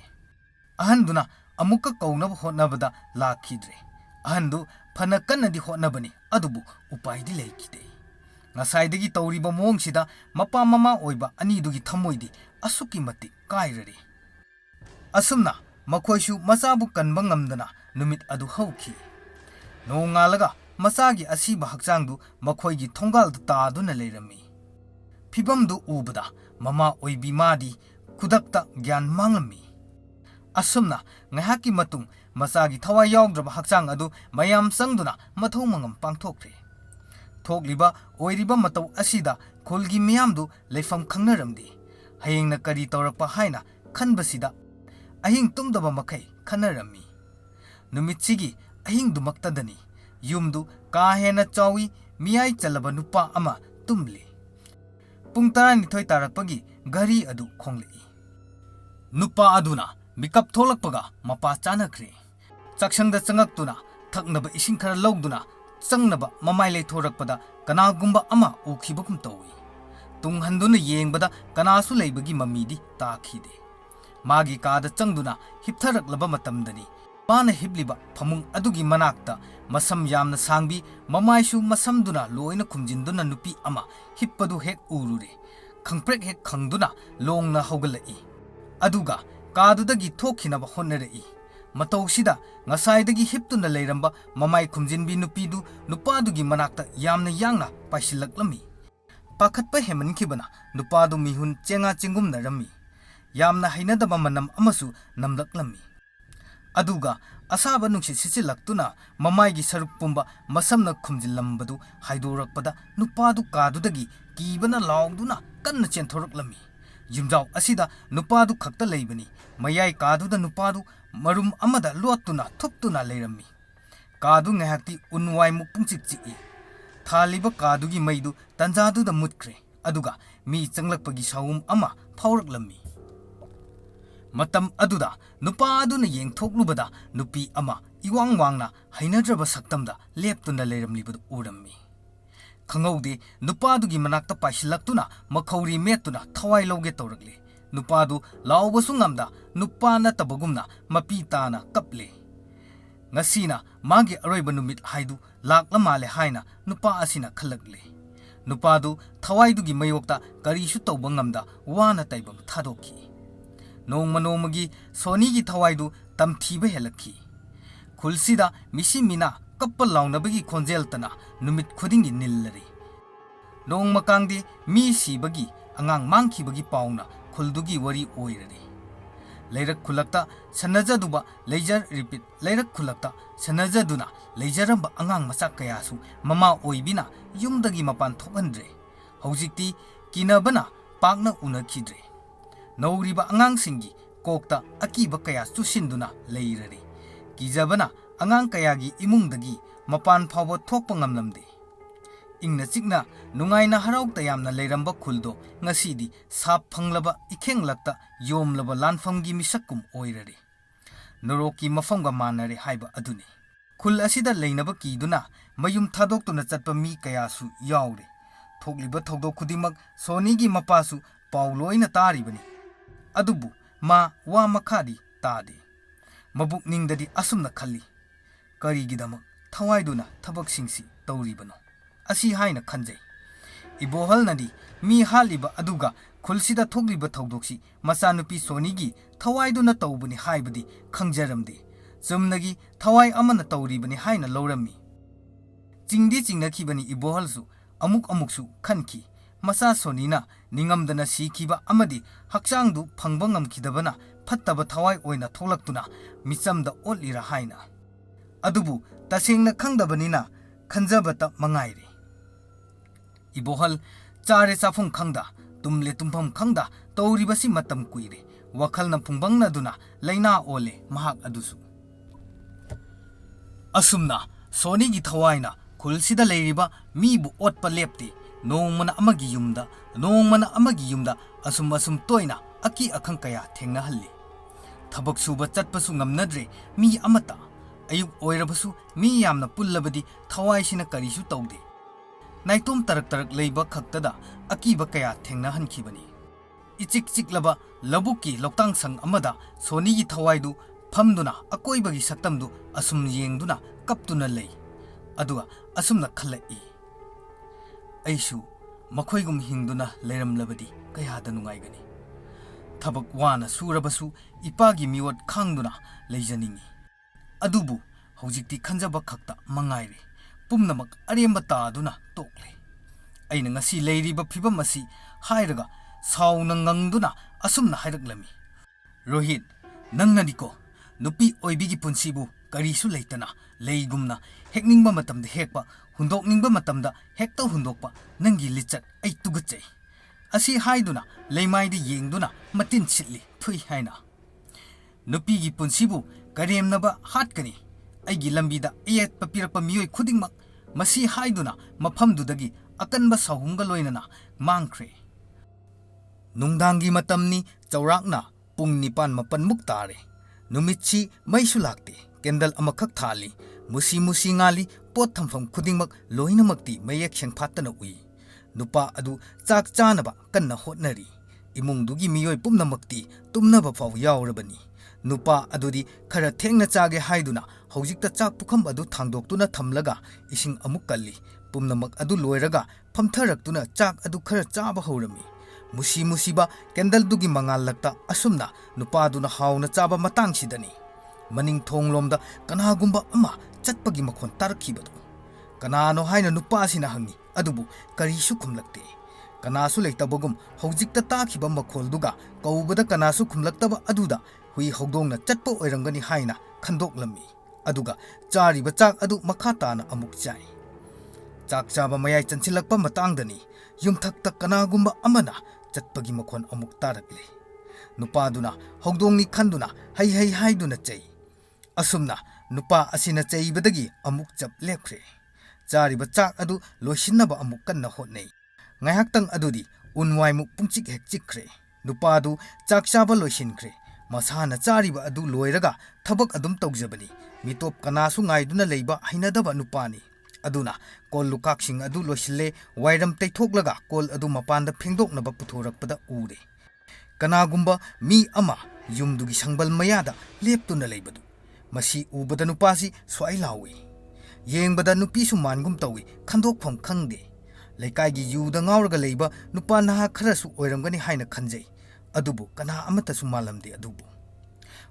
ꯑꯍꯟꯗꯨꯅ ꯑꯃꯨꯛꯀ ꯀꯧꯅꯕ ꯍꯣꯠꯅꯕꯗ ꯂꯥꯛꯈꯤꯗ꯭ꯔꯦ ꯑꯍꯟꯗꯨ ꯐꯅ ꯀꯟꯅꯗꯤ ꯍꯣꯠꯅꯕꯅꯤ ꯑꯗꯨꯕꯨ ꯎꯄꯥꯏꯗꯤ ꯂꯩꯈꯤꯗꯦ ꯉꯁꯥꯏꯗꯒꯤ ꯇꯧꯔꯤꯕ ꯃꯑꯣꯡꯁꯤꯗ ꯃꯄꯥ ꯃꯃꯥ ꯑꯣꯏꯕ ꯑꯅꯤꯗꯨꯒꯤ ꯊꯃꯣꯏꯗꯤ ꯑꯁꯨꯛꯀꯤ ꯃꯇꯤꯛ ꯀꯥꯏꯔꯔꯦ ꯑꯁꯨꯝꯅ ꯃꯈꯣꯏꯁꯨ ꯃꯆꯥꯕꯨ ꯀꯟꯕ ꯉꯝꯗꯅ ꯅꯨꯃꯤꯠ ꯑꯗꯨ ꯍꯧꯈꯤ ꯅꯣꯡꯉꯥꯜꯂꯒ ꯃꯆꯥꯒꯤ ꯑꯁꯤꯕ ꯍꯛꯆꯥꯡꯗꯨ ꯃꯈꯣꯏꯒꯤ ꯊꯣꯡꯒꯥꯜꯗ ꯇꯥꯗꯨꯅ ꯂꯩꯔꯝꯃꯤ ꯐꯤꯕꯝꯗꯨ ꯎꯕꯗ ꯃꯃꯥ ꯑꯣꯏꯕꯤ ꯃꯥꯗꯤ ꯈꯨꯗꯛꯇ ꯒ꯭ꯌꯥꯟ ꯃꯥꯡꯂꯝꯃꯤ꯫ ꯑꯁꯨꯝꯅ ꯉꯥꯏꯍꯥꯛꯀꯤ ꯃꯇꯨꯡ ꯃꯆꯥꯒꯤ ꯊꯋꯥꯏ ꯌꯥꯎꯗ꯭ꯔꯕ ꯍꯛꯆꯥꯡ ꯑꯗꯨ ꯃꯌꯥꯝ ꯆꯪꯗꯨꯅ ꯃꯊꯧ ꯃꯉꯝ ꯄꯥꯡꯊꯣꯛꯈ꯭ꯔꯦ꯫ ꯊꯣꯛꯂꯤꯕ ꯑꯣꯏꯔꯤꯕ ꯃꯇꯧ ꯑꯁꯤꯗ ꯈꯨꯜꯒꯤ ꯃꯤꯌꯥꯝꯗꯨ ꯂꯩꯐꯝ ꯈꯪꯅꯔꯝꯗꯦ꯫ ꯍꯌꯦꯡꯅ ꯀꯔꯤ ꯇꯧꯔꯛꯄ ꯍꯥꯏꯅ ꯈꯟꯕꯁꯤꯗ ꯑꯍꯤꯡ ꯇꯨꯝꯗꯕ ꯃꯈꯩ ꯈꯟꯅꯔꯝꯃꯤ꯫ ꯅꯨꯃꯤꯠꯁꯤꯒꯤ ꯑꯍꯤꯡꯗꯨꯃꯛꯇꯗꯅꯤ ꯌꯨꯝꯗꯨ ꯀꯥ ꯍꯦꯟꯅ ꯆꯥꯎꯏ ꯃꯤꯌꯥꯏ ꯆꯜꯂꯕ ꯅꯨꯄꯥ ꯑꯃ ꯇꯨꯝꯂꯤ꯫ ꯄꯨꯡ 12 ꯇꯥꯔꯛꯄꯒꯤ ꯘꯔꯤ ꯑꯗꯨ ꯈꯣꯡꯂꯛꯏ꯫ ꯅꯨꯄꯥ ꯑꯗꯨꯅ ꯃꯤꯀꯞ ꯊꯣꯛꯂꯛꯄꯒ ꯃꯄꯥ ꯆꯥꯅꯈ꯭ꯔꯦ꯫ ꯆꯥꯛꯁꯪꯗ ꯆꯪꯉꯛꯇꯨꯅ ꯊꯛꯅꯕ ꯏꯁꯤꯡ ꯈꯔ ꯂꯧꯗꯨꯅ ꯆꯪꯅꯕ ꯃꯃꯥꯏ ꯂꯩꯊꯣꯔꯛꯄꯗ ꯀꯅꯥꯒꯨꯝꯕ ꯑꯃ ꯎꯈꯤꯕꯒꯨꯝ ꯇꯧꯏ꯫ ꯇꯨꯡ ꯍꯟꯗꯨꯅ ꯌꯦꯡꯕꯗ ꯀꯅꯥꯁꯨ ꯂꯩꯕꯒꯤ ꯃꯃꯤꯗꯤ ꯇꯥꯈꯤꯗꯦ꯫ ꯃꯥꯒꯤ ꯀꯥꯗ ꯆꯪꯗꯨꯅ ꯍꯤꯞꯊꯔꯛꯂꯕ ꯃꯇꯝꯗꯅꯤ ꯃꯥꯅ ꯍꯤꯞꯂꯤꯕ ꯐꯃꯨꯡ ꯑꯗꯨꯒꯤ ꯃꯅꯥꯛꯇ ꯃꯁꯝ ꯌꯥꯝꯅ ꯁꯥꯡꯕꯤ ꯃꯃꯥꯏꯁꯨ ꯃꯁꯝꯗꯨꯅ ꯂꯣꯏꯅ ꯈꯨꯝꯖꯤꯟꯗꯨꯅ ꯅꯨꯄꯤ ꯑꯃ ꯍꯤꯞꯄꯗꯨ ꯍꯦꯛ ꯎꯔꯨꯔꯦ꯫ ꯈꯪꯄ꯭ꯔꯦꯛ ꯍꯦꯛ ꯈꯪꯗꯨꯅ ꯂꯣꯡꯅ ꯍꯧꯒꯠꯂꯛꯏ꯫ ꯑꯗꯨꯒ ꯀꯥꯗꯨꯗꯒꯤ ꯊꯣꯛꯈꯤꯅꯕ ꯍꯣꯠꯅꯔꯛꯏ꯫ ꯃꯇꯧꯁꯤꯗ ꯉꯁꯥꯏꯗꯒꯤ ꯍꯤꯞꯇꯨꯅ ꯂꯩꯔꯝꯕ ꯃꯃꯥꯏ ꯈꯨꯝꯖꯤꯟꯕꯤ ꯅꯨꯄꯤꯗꯨ ꯅꯨꯄꯥꯗꯨꯒꯤ ꯃꯅꯥꯛꯇ ꯌꯥꯝꯅ ꯌꯥꯡꯅ ꯄꯥꯏꯁꯤꯜꯂꯛꯂꯝꯃꯤ꯫ ꯄꯥꯈꯠꯄ ꯍꯦꯃꯟꯈꯤꯕꯅ ꯅꯨꯄꯥꯗꯨ ꯃꯤꯍꯨꯟ ꯆꯦꯡꯉꯥ ꯆꯦꯡꯒꯨꯝꯅꯔꯝꯃꯤ꯫ ꯌꯥꯝꯅ ꯍꯩꯅꯗꯕ ꯃꯅꯝ ꯑꯃꯁꯨ ꯅꯝꯂꯛꯂꯝꯃꯤ꯫ ꯑꯗꯨꯒ ꯑꯁꯥꯕ ꯅꯨꯡꯁꯤꯠ ꯁꯤꯠꯆꯤꯜꯂꯛꯇꯨꯅ ꯃꯃꯥꯏꯒꯤ ꯁꯔꯨꯛ ꯄꯨꯝꯕ ꯃꯁꯝꯅ ꯈꯨꯝꯖꯤꯜꯂꯝꯕꯗꯨ ꯍꯥꯏꯗꯣꯔꯛꯄꯗ ꯅꯨꯄꯥꯗꯨ ꯀꯥꯗꯨꯗꯒꯤ ꯀꯤꯕꯅ ꯂꯥꯎꯗꯨꯅ ꯀꯟꯅ ꯆꯦꯟꯊꯣꯔꯛꯂꯝꯃꯤ꯫ ꯌꯨꯝꯖꯥꯎ ꯑꯁꯤꯗ ꯅꯨꯄꯥꯗꯨ ꯈꯛꯇ ꯂꯩꯕꯅꯤ꯫ ꯃꯌꯥꯏ ꯀꯥꯗꯨꯗ ꯅꯨꯄꯥꯗꯨ ꯃꯔꯨꯝ ꯑꯃꯗ ꯂꯣꯠꯇꯨꯅ ꯊꯨꯞꯇꯨꯅ ꯂꯩꯔꯝꯃꯤ꯫ ꯀꯥꯗꯨ ꯉꯥꯏꯍꯥꯛꯇꯤ ꯎꯟꯋꯥꯏꯃꯨꯛ ꯄꯨꯡꯆꯤꯛ ꯆꯤꯛꯏ꯫ ꯊꯥꯜꯂꯤꯕ ꯀꯥꯗꯨꯒꯤ ꯃꯩꯗꯨ ꯇꯟꯖꯥꯗꯨꯗ ꯃꯨꯠꯈ꯭ꯔꯦ꯫ ꯑꯗꯨꯒ ꯃꯤ ꯆꯪꯂꯛꯄꯒꯤ ꯁꯥꯎꯝ ꯑꯃ ꯐꯥꯎꯔꯛꯂꯝꯃꯤ꯫ ꯃꯇꯝ ꯑꯗꯨꯗ ꯅꯨꯄꯥ ꯑꯗꯨꯅ ꯌꯦꯡꯊꯣꯛꯂꯨꯕꯗ ꯅꯨꯄꯤ ꯑꯃ ꯏꯋꯥꯡ ꯋꯥꯡꯅ ꯍꯩꯅꯗ꯭ꯔꯕ ꯁꯛꯇꯝꯗ ꯂꯦꯞꯇꯨꯅ ꯂꯩꯔꯝꯂꯤꯕꯗꯨ ꯎꯔꯝꯃꯤ꯫ ꯈꯪꯍꯧꯗꯦ ꯅꯨꯄꯥꯗꯨꯒꯤ ꯃꯅꯥꯛꯇ ꯄꯥꯏꯁꯤꯜꯂꯛꯇꯨꯅ ꯃꯈꯧꯔꯤ ꯃꯦꯠꯇꯨꯅ ꯊꯋꯥꯏ ꯂꯧꯒꯦ ꯇꯧꯔꯛꯂꯦ꯫ ꯅꯨꯄꯥꯗꯨ ꯂꯥꯎꯕꯁꯨ ꯉꯝꯗ ꯅꯨꯄꯥ ꯅꯠꯇꯕꯒꯨꯝꯅ ꯃꯄꯤ ꯇꯥꯅ ꯀꯞꯂꯦ꯫ ꯉꯁꯤꯅ ꯃꯥꯒꯤ ꯑꯔꯣꯏꯕ ꯅꯨꯃꯤꯠ ꯍꯥꯏꯗꯨ ꯂꯥꯛꯂ ꯃꯥꯜꯂꯦ ꯍꯥꯏꯅ ꯅꯨꯄꯥ ꯑꯁꯤꯅ ꯈꯜꯂꯛꯂꯦ꯫ ꯅꯨꯄꯥꯗꯨ ꯊꯋꯥꯏꯗꯨꯒꯤ ꯃꯥꯌꯣꯛꯇ ꯀꯔꯤꯁꯨ ꯇꯧꯕ ꯉꯝꯗ ꯋꯥꯅ ꯇꯩꯕꯝ ꯊꯥꯗꯣꯛꯈꯤ꯫ ꯅꯣꯡꯃ ꯅꯣꯡꯃꯒꯤ ꯁꯣꯅꯤꯒꯤ ꯊꯋꯥꯏꯗꯨ ꯇꯝꯊꯤꯕ ꯍꯦꯜꯂꯛꯈꯤ꯫ ꯈꯨꯜꯁꯤꯗ ꯃꯤꯁꯤ ꯃꯤꯅꯥ ꯀꯞꯄ ꯂꯥꯎꯅꯕꯒꯤ ꯈꯣꯟꯖꯦꯜꯇꯅ ꯅꯨꯃꯤꯠ ꯈꯨꯗꯤꯡꯒꯤ ꯅꯤꯜꯂꯔꯦ꯫ ꯅꯣꯡꯃ ꯀꯥꯡꯗꯤ ꯃꯤ ꯁꯤꯕꯒꯤ ꯑꯉꯥꯡ ꯃꯥꯡꯈꯤꯕꯒꯤ ꯄꯥꯎꯅ ꯈꯨꯜꯗꯨꯒꯤ ꯋꯥꯔꯤ ꯑꯣꯏꯔꯔꯦ꯫ ꯂꯩꯔꯛ ꯈꯨꯜꯂꯛꯇ ꯁꯥꯟꯅꯖꯗꯨꯕ ꯂꯩꯔꯛ ꯈꯨꯜꯂꯛꯇ ꯁꯥꯟꯅꯖꯗꯨꯅ ꯂꯩꯖꯔꯝꯕ ꯑꯉꯥꯡ ꯃꯆꯥ ꯀꯌꯥꯁꯨ ꯃꯃꯥ ꯑꯣꯏꯕꯤꯅ ꯌꯨꯝꯗꯒꯤ ꯃꯄꯥꯟ ꯊꯣꯛꯍꯟꯗ꯭ꯔꯦ꯫ ꯍꯧꯖꯤꯛꯇꯤ ꯀꯤꯅꯕꯅ ꯄꯥꯛꯅ ꯎꯅꯈꯤꯗ꯭ꯔꯦ꯫ ꯅꯧꯔꯤꯕ ꯑꯉꯥꯡꯁꯤꯡꯒꯤ ꯀꯣꯛꯇ ꯑꯀꯤꯕ ꯀꯌꯥ ꯆꯨꯁꯤꯟꯗꯨꯅ ꯂꯩꯔꯔꯦ꯫ ꯀꯤꯖꯕꯅ ꯑꯉꯥꯡ ꯀꯌꯥꯒꯤ ꯏꯃꯨꯡꯗꯒꯤ ꯃꯄꯥꯟ ꯐꯥꯎꯕ ꯊꯣꯛꯄ ꯉꯝꯂꯝꯗꯦ꯫ ꯏꯪꯅ ꯆꯤꯛꯅ ꯅꯨꯡꯉꯥꯏꯅ ꯍꯔꯥꯎ ꯇꯌꯥꯝꯅ ꯂꯩꯔꯝꯕ ꯈꯨꯜꯗꯣ ꯉꯁꯤꯗꯤ ꯁꯥꯞ ꯐꯪꯂꯕ ꯏꯈꯦꯡꯂꯛꯇ ꯌꯣꯝꯂꯕ ꯂꯥꯟꯐꯝꯒꯤ ꯃꯤꯁꯛꯀꯨꯝ ꯑꯣꯏꯔꯔꯦ꯫ ꯅꯣꯔꯣꯛꯀꯤ ꯃꯐꯝꯒ ꯃꯥꯟꯅꯔꯦ ꯍꯥꯏꯕ ꯑꯗꯨꯅꯤ꯫ ꯈꯨꯜ ꯑꯁꯤꯗ ꯂꯩꯅꯕ ꯀꯤꯗꯨꯅ ꯃꯌꯨꯝ ꯊꯥꯗꯣꯛꯇꯨꯅ ꯆꯠꯄ ꯃꯤ ꯀꯌꯥꯁꯨ ꯌꯥꯎꯔꯦ꯫ ꯊꯣꯛꯂꯤꯕ ꯊꯧꯗꯣꯛ ꯈꯨꯗꯤꯡꯃꯛ ꯁꯣꯅꯤꯒꯤ ꯃꯄꯥꯁꯨ ꯄꯥꯎ ꯂꯣꯏꯅ ꯇꯥꯔꯤꯕꯅꯤ꯫ ꯑꯗꯨꯕꯨ ꯃꯥ ꯋꯥ ꯃꯈꯥꯗꯤ ꯇꯥꯗꯦ꯫ ꯃꯕꯨꯛꯅꯤꯡꯗꯗꯤ ꯑꯁꯨꯝꯅ ꯈꯜꯂꯤ, ꯀꯔꯤꯒꯤꯗꯃꯛ ꯊꯋꯥꯏꯗꯨꯅ ꯊꯕꯛꯁꯤꯡꯁꯤ ꯇꯧꯔꯤꯕꯅꯣ ꯑꯁꯤ ꯍꯥꯏꯅ ꯈꯟꯖꯩ꯫ ꯏꯕꯣꯍꯜꯅꯗꯤ ꯃꯤ ꯍꯥꯠꯂꯤꯕ ꯑꯗꯨꯒ ꯈꯨꯜꯁꯤꯗ ꯊꯣꯛꯂꯤꯕ ꯊꯧꯗꯣꯛꯁꯤ ꯃꯆꯥꯅꯨꯄꯤ ꯁꯣꯅꯤꯒꯤ ꯊꯋꯥꯏꯗꯨꯅ ꯇꯧꯕꯅꯤ ꯍꯥꯏꯕꯗꯤ ꯈꯪꯖꯔꯝꯗꯦ꯫ ꯆꯨꯝꯅꯒꯤ ꯊꯋꯥꯏ ꯑꯃꯅ ꯇꯧꯔꯤꯕꯅꯤ ꯍꯥꯏꯅ ꯂꯧꯔꯝꯃꯤ꯫ ꯆꯤꯡꯗꯤ ꯆꯤꯡꯅꯈꯤꯕꯅꯤ ꯏꯕꯣꯍꯜꯁꯨ ꯑꯃꯨꯛꯁꯨ ꯈꯟꯈꯤ ꯃꯆꯥ ꯁꯣꯅꯤꯅ ꯅꯤꯡꯉꯝꯗꯅ ꯁꯤꯈꯤꯕ ꯑꯃꯗꯤ ꯍꯛꯆꯥꯡꯗꯨ ꯐꯪꯕ ꯉꯝꯈꯤꯗꯕꯅ ꯐꯠꯇꯕ ꯊꯋꯥꯏ ꯑꯣꯏꯅ ꯊꯣꯛꯂꯛꯇꯨꯅ ꯃꯤꯆꯝꯗ ꯑꯣꯠꯂꯤꯔꯥ ꯍꯥꯏꯅ꯫ ꯑꯗꯨꯕꯨ ꯇꯁꯦꯡꯅ ꯈꯪꯗꯕꯅꯤꯅ ꯈꯟꯖꯕꯇ ꯃꯉꯥꯏꯔꯦ꯫ ꯏꯕꯣꯍꯜ ꯆꯥꯔꯦ ꯆꯥꯐꯝ ꯈꯪꯗ ꯇꯨꯝꯂꯦ ꯇꯨꯝꯐꯝ ꯈꯪꯗ ꯇꯧꯔꯤꯕꯁꯤ ꯃꯇꯝ ꯀꯨꯏꯔꯦ꯫ ꯋꯥꯈꯜꯅ ꯐꯨꯡꯕꯪꯅꯗꯨꯅ ꯂꯩꯅꯥ ꯑꯣꯜꯂꯦ ꯃꯍꯥꯛ ꯑꯗꯨꯁꯨ꯫ ꯑꯁꯨꯝꯅ ꯁꯣꯅꯤꯒꯤ ꯊꯋꯥꯏꯅ ꯈꯨꯜꯁꯤꯗ ꯂꯩꯔꯤꯕ ꯃꯤꯕꯨ ꯑꯣꯠꯄ ꯂꯦꯞꯇꯦ꯫ ꯅꯣꯡꯃꯅ ꯑꯃꯒꯤ ꯌꯨꯝꯗ ꯑꯁꯨꯝ ꯇꯣꯏꯅ ꯑꯀꯤ ꯑꯈꯪ ꯀꯌꯥ ꯊꯦꯡꯅꯍꯜꯂꯤ꯫ ꯊꯕꯛ ꯁꯨꯕ ꯆꯠꯄꯁꯨ ꯉꯝꯅꯗ꯭ꯔꯦ ꯃꯤ ꯑꯃꯠꯇ꯫ ꯑꯌꯨꯛ ꯑꯣꯏꯔꯕꯁꯨ ꯃꯤ ꯌꯥꯝꯅ ꯄꯨꯜꯂꯕꯗꯤ ꯊꯋꯥꯏꯁꯤꯅ ꯀꯔꯤꯁꯨ ꯇꯧꯗꯦ꯫ ꯅꯥꯏꯇꯣꯝ ꯇꯔꯛ ꯂꯩꯕ ꯈꯛꯇꯗ ꯑꯀꯤꯕ ꯀꯌꯥ ꯊꯦꯡꯅꯍꯟꯈꯤꯕꯅꯤ꯫ ꯏꯆꯤꯛ ꯆꯤꯛꯂꯕ ꯂꯧꯕꯨꯛꯀꯤ ꯂꯧꯇꯥꯡꯁꯪ ꯑꯃꯗ ꯁꯣꯅꯤꯒꯤ ꯊꯋꯥꯏꯗꯨ ꯐꯝꯗꯨꯅ ꯑꯀꯣꯏꯕꯒꯤ ꯁꯛꯇꯝꯗꯨ ꯑꯁꯨꯝ ꯌꯦꯡꯗꯨꯅ ꯀꯞꯇꯨꯅ ꯂꯩ꯫ ꯑꯗꯨꯒ ꯑꯁꯨꯝꯅ ꯈꯜꯂꯛꯏ, ꯑꯩꯁꯨ ꯃꯈꯣꯏꯒꯨꯝ ꯍꯤꯡꯗꯨꯅ ꯂꯩꯔꯝꯂꯕꯗꯤ ꯀꯌꯥꯗ ꯅꯨꯡꯉꯥꯏꯒꯅꯤ꯫ ꯊꯕꯛ ꯋꯥꯅ ꯁꯨꯔꯕꯁꯨ ꯏꯄꯥꯒꯤ ꯃꯤꯑꯣꯠ ꯈꯥꯡꯗꯨꯅ ꯂꯩꯖꯅꯤꯡꯉꯤ꯫ ꯑꯗꯨꯕꯨ ꯍꯧꯖꯤꯛꯇꯤ ꯈꯟꯖꯕ ꯈꯛꯇ ꯃꯉꯥꯏꯔꯦ꯫ ꯄꯨꯝꯅꯃꯛ ꯑꯔꯦꯝꯕ ꯇꯥꯗꯨꯅ ꯇꯣꯛꯂꯦ꯫ ꯑꯩꯅ ꯉꯁꯤ ꯂꯩꯔꯤꯕ ꯐꯤꯕꯝ ꯑꯁꯤ hairaga sauna ngangduna asumna hairaklammi. Rohit, nangnaniko nupi oibigi punsibu karisu leitana leigumna hekningba matamda hekpa hundokningba matamda hekta hundokpa nangi lichat ai tugutsei. Asi haiduna leimaidi yengduna matin sitli thui haina. Nupigi punsibu karemnaba hatkani aigi lambida ayet papirakpa miyoi khudingmak masi haiduna mafamdudagi akanba sahumga loinana mangkhre. Nungdangi matamni chaurakna pung nipan mapanmuk tare. Numitsi maisu lakte kendal amakhak thali musi musi ngali pot thampham khudingmak loinamakti mayak sengphatana ui. Nupa adu chak chanaba kanna hotnari. Imungdugi miyoi pumnamakti tumnaba faw yaurabani. Nupa adudi khara thengna chage haiduna hojikta chak pukham adu thangdoktuna thamlaga ising amuk kalli. Pumnamak adu loiraga phamtharaktuna chak adu khara chaba horami. Musi musiba kendal dugi mangal lakta asumna nupa aduna hauna chaba matang sidani. Maning thonglomda kanagumba ama chatpagi makhon tarakhibadu. Kanano haina nupa sina hangi adubu karisu khumlakte. Kanasu leitabagum hojikta takhiba makholduga kaubada kanasu khumlaktaba aduda hui hogdongna chatpa oirangani haina khandoklammi. Aduga chariba chak adu makhatana amuk chai. Chak chaba mayai chanchilakpa matangdani yumthakta kanagumba amana chatpagi makhon amuk tarakle. Nupaduna hogdongni khanduna hai hai haiduna chai. Asumna nupa asina chaibadagi amuk chap lepkhre. Chariba chak adu loisinaba amuk kanna hotnei. Ngaihaktang adudi unwaimuk pungchik hek chikkhre. Nupadu chak chaba loisinkhre. Masana chariba adu loiraga thabak adum tawjabani. Mitop kanasu ngaiduna leiba hainadaba nupani. Aduna kol lukaksing adu loisille wairam teithoklaga kol adu mapanda phengdoknaba puthorakpada ure. Kanagumba mi ama yumdugi sangbal mayada leptuna leibadu. Masi ubada nupasi swai lawi. Yengbada nupisu mangum tawi khandokpham khangde. Leikaigi yuda ngauraga leiba nupa naha kharasu oiramgani haina khanjei. Adubu kana amatasu malamde adubu.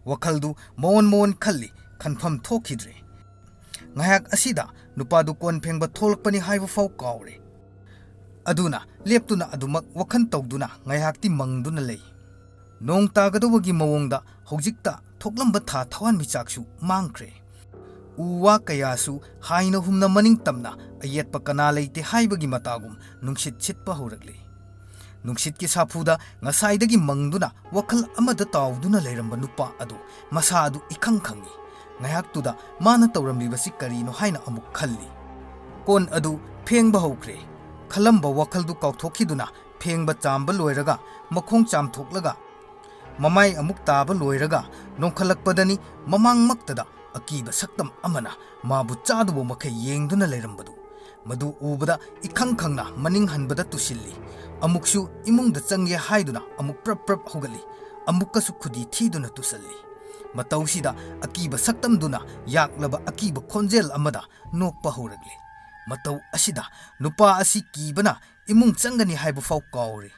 Wakhaldu mon khalli khanpham thokhidre. Ngayak asida nupadu kon phengba tholakpani haiba faw kaure. Aduna leptuna adumak wakhan tawduna ngayakti mangduna lei. Nong tagadawagi mawongda hojikta thoklamba tha thawan michaksu mangkhre. Uwa kayasu haina humna maning tamna ayetpa kana leite haibagi matagum nungsit sitpa horakle. Nungsit ki saphuda ngasaidagi mangduna wakhal amada tawduna leiramba nupa adu masa adu ikhang khangi. Ngayaktuda mana tawramlibasi karino haina amuk khalli. Kon adu phengba hokre. Khalamba wakhaldu kauthokiduna phengba chamba loiraga makhong chamthoklaga mamai amuk taba loiraga nongkhalakpadani mamangmaktada akiba saktam amana mabu chadubo makai yengduna leirambadu. Madu ubada ikhang khangna maning hanbada tusilli. Amuksu imungda changye haiduna amuk prap hogali. Amukkasu khudi thiduna tusalli. Matausida akiba saktamduna yaklaba akiba khonjel amada nokpa horagle. Matau asida nupa asi kibana imung changani haibu faw kaure.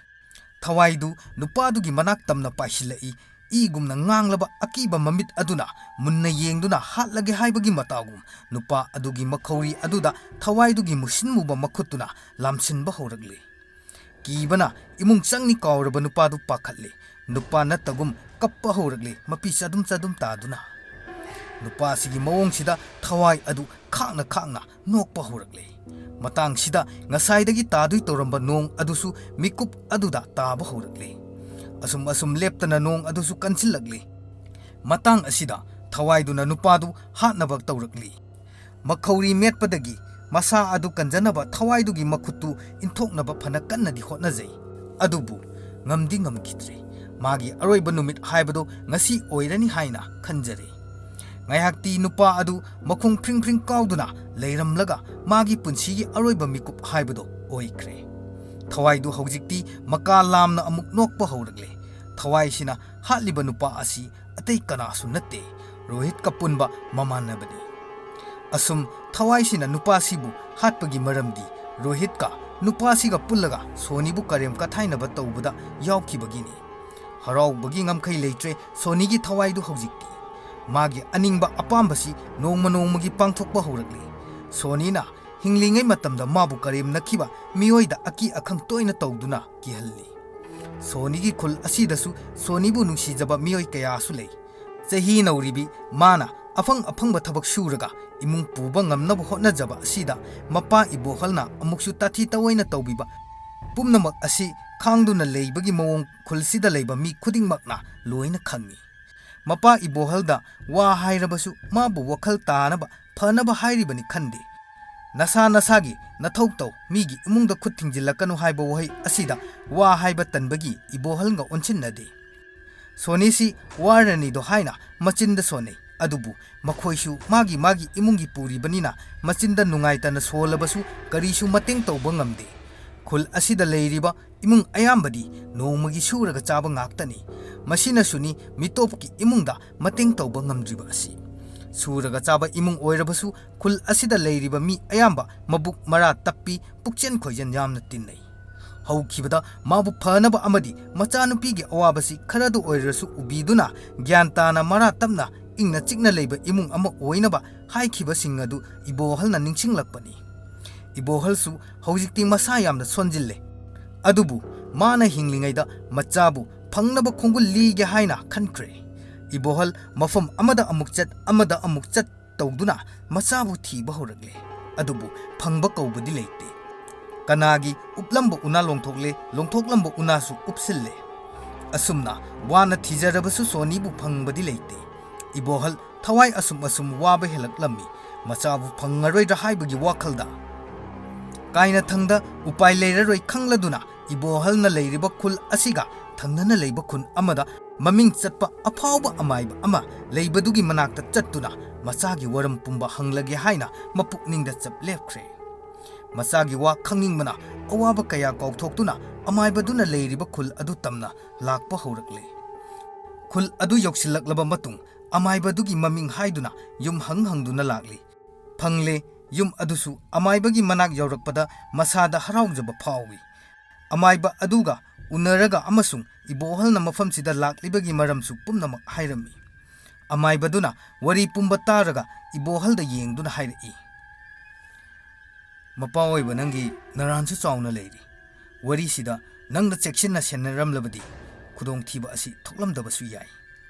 Thawaidu nupadugi manak tamna paishilai igumna nganglaba akiba mamit aduna munna yengduna hatlage haibagi matagum nupa adugi makhauri aduda thawaidugi musinmuba makhutuna lamsinba horagle. Kibana imung changni kauraba nupadu pakhatle. Nupa natagum kappa horagle mapi chadum taduna. Nupa sigi mawong sida thawai adu khangna nokpa horagle. Matang sida ngasaidagi tadui toramba nong adusu mikup aduda taba horagle. Asum leptana nong adusu kansilagle. Matang asida thawai duna nupadu hatnabag tawrakli. Makhauri metpadagi masa adu kanjanaba thawai dugi makhutu inthoknaba phana kannadi hotnajai. Adubu ngamdi ngamkidre. Magi aroiba numit haibado ngasi oirani haina khanjare. Ngayakti nupa adu makhung phring kauduna leiramlaga magi punsigi aroiba mikup haibado oikre. Thawai du hojikti maka lamna amuk nokpa horagle. Thawai sina hatliba nupa asi atei kanasu natte Rohit kapunba mamanabani. Asum thawai sina nupa sibu hatpagi maramdi Rohit ka nupa siga pullaga sonibu karem kathainaba tawbada yaukibagini. Harau bagi ngamkhai leitre sonigi thawai du hojikti. Magi aningba apambasi nongma nongmagi pangthokpa horakli. Sonina hinglingay matamda mabu karim nakiba miyoida aki akhang toina tawduna kihalli Soni gi khul asidasu Soni bu nungsijaba miyoi kaya su lei chahi nauribi mana afang ba thabak shuraga imung puba ngamnaba hotnajaba asida mapa ibohalna amuksu tathi tawaina tawbiba pumnamak asi khangduna leibagi mawong khulsida leiba mi khudingmakna loina khangi mapa ibohalda wa hairabasu mabu wakhal tanaba phanaba hairibani khande nasa nasagi nathauktau migi imungda khut thingjilakanu haiba wahai asida wa haiba tanbagi ibohalnga onchinnade Sonisi warani do haina machinda sone adubu makhoisu magi imungi puri banina machinda nungaitana solabasu karisu mateng tawba ngamde khul asida leiriba imung ayambadi nongmagi suraga chaba ngaktani masina suni mitopki imungda mateng tawba ngamdriba asi suraga chaba imung oirabasu khul asida leiriba mi ayamba mabuk mara tappi pukchen khoijan yamna tinnai haukhibada mabu phanaba amadi machanupigi awabasi kharadu oirasu ubiduna gyantana mara tapna ingna chikna leiba imung ama oinaba haikhiba singadu ibohalna ningsinglakpani ibohalsu hojikti masa yamna sonjille adubu mana hinglingaida machabu phangnaba khongul lige haina khankhre ibohal mafam amada amuk chat tawduna machabu thiba horagle adubu phangba kawbudi leite kanagi uplamba una longthoklamba unasu upsille asumna wana thijarabasu sonibu phangbadi leite ibohal thawai asum waba helaklammi machabu phangaroida haibagi wakhalda kaina thangda upai leiraroi khangladuna ibohalna leiriba khul asiga thangnana leiba khun amada maming chatpa afawba amaiba ama leibadugi manakta chattuna machagi waram pumba hanglage haina mapukningda chap lepkhre machagi wa khangningbana awaba kaya kawthoktuna amaibaduna leiriba khul adu tamna lakpa horakle khul adu yoksilaklaba matung amaibadugi maming haiduna yum hangduna lakli phangle yum adusu amaibagi manak yaurakpada masada haraujaba phawi amaiba aduga unaraga amasung ibohalna mafamsida laklibagi maramsu pumnamak hairami amaibaduna wari pumba taraga ibohalda yengduna hairei mapa oiba nangi naransu chauna leiri wari sida nangda cheksinna senaramlabadi khudong thiba asi thoklamdabasu yai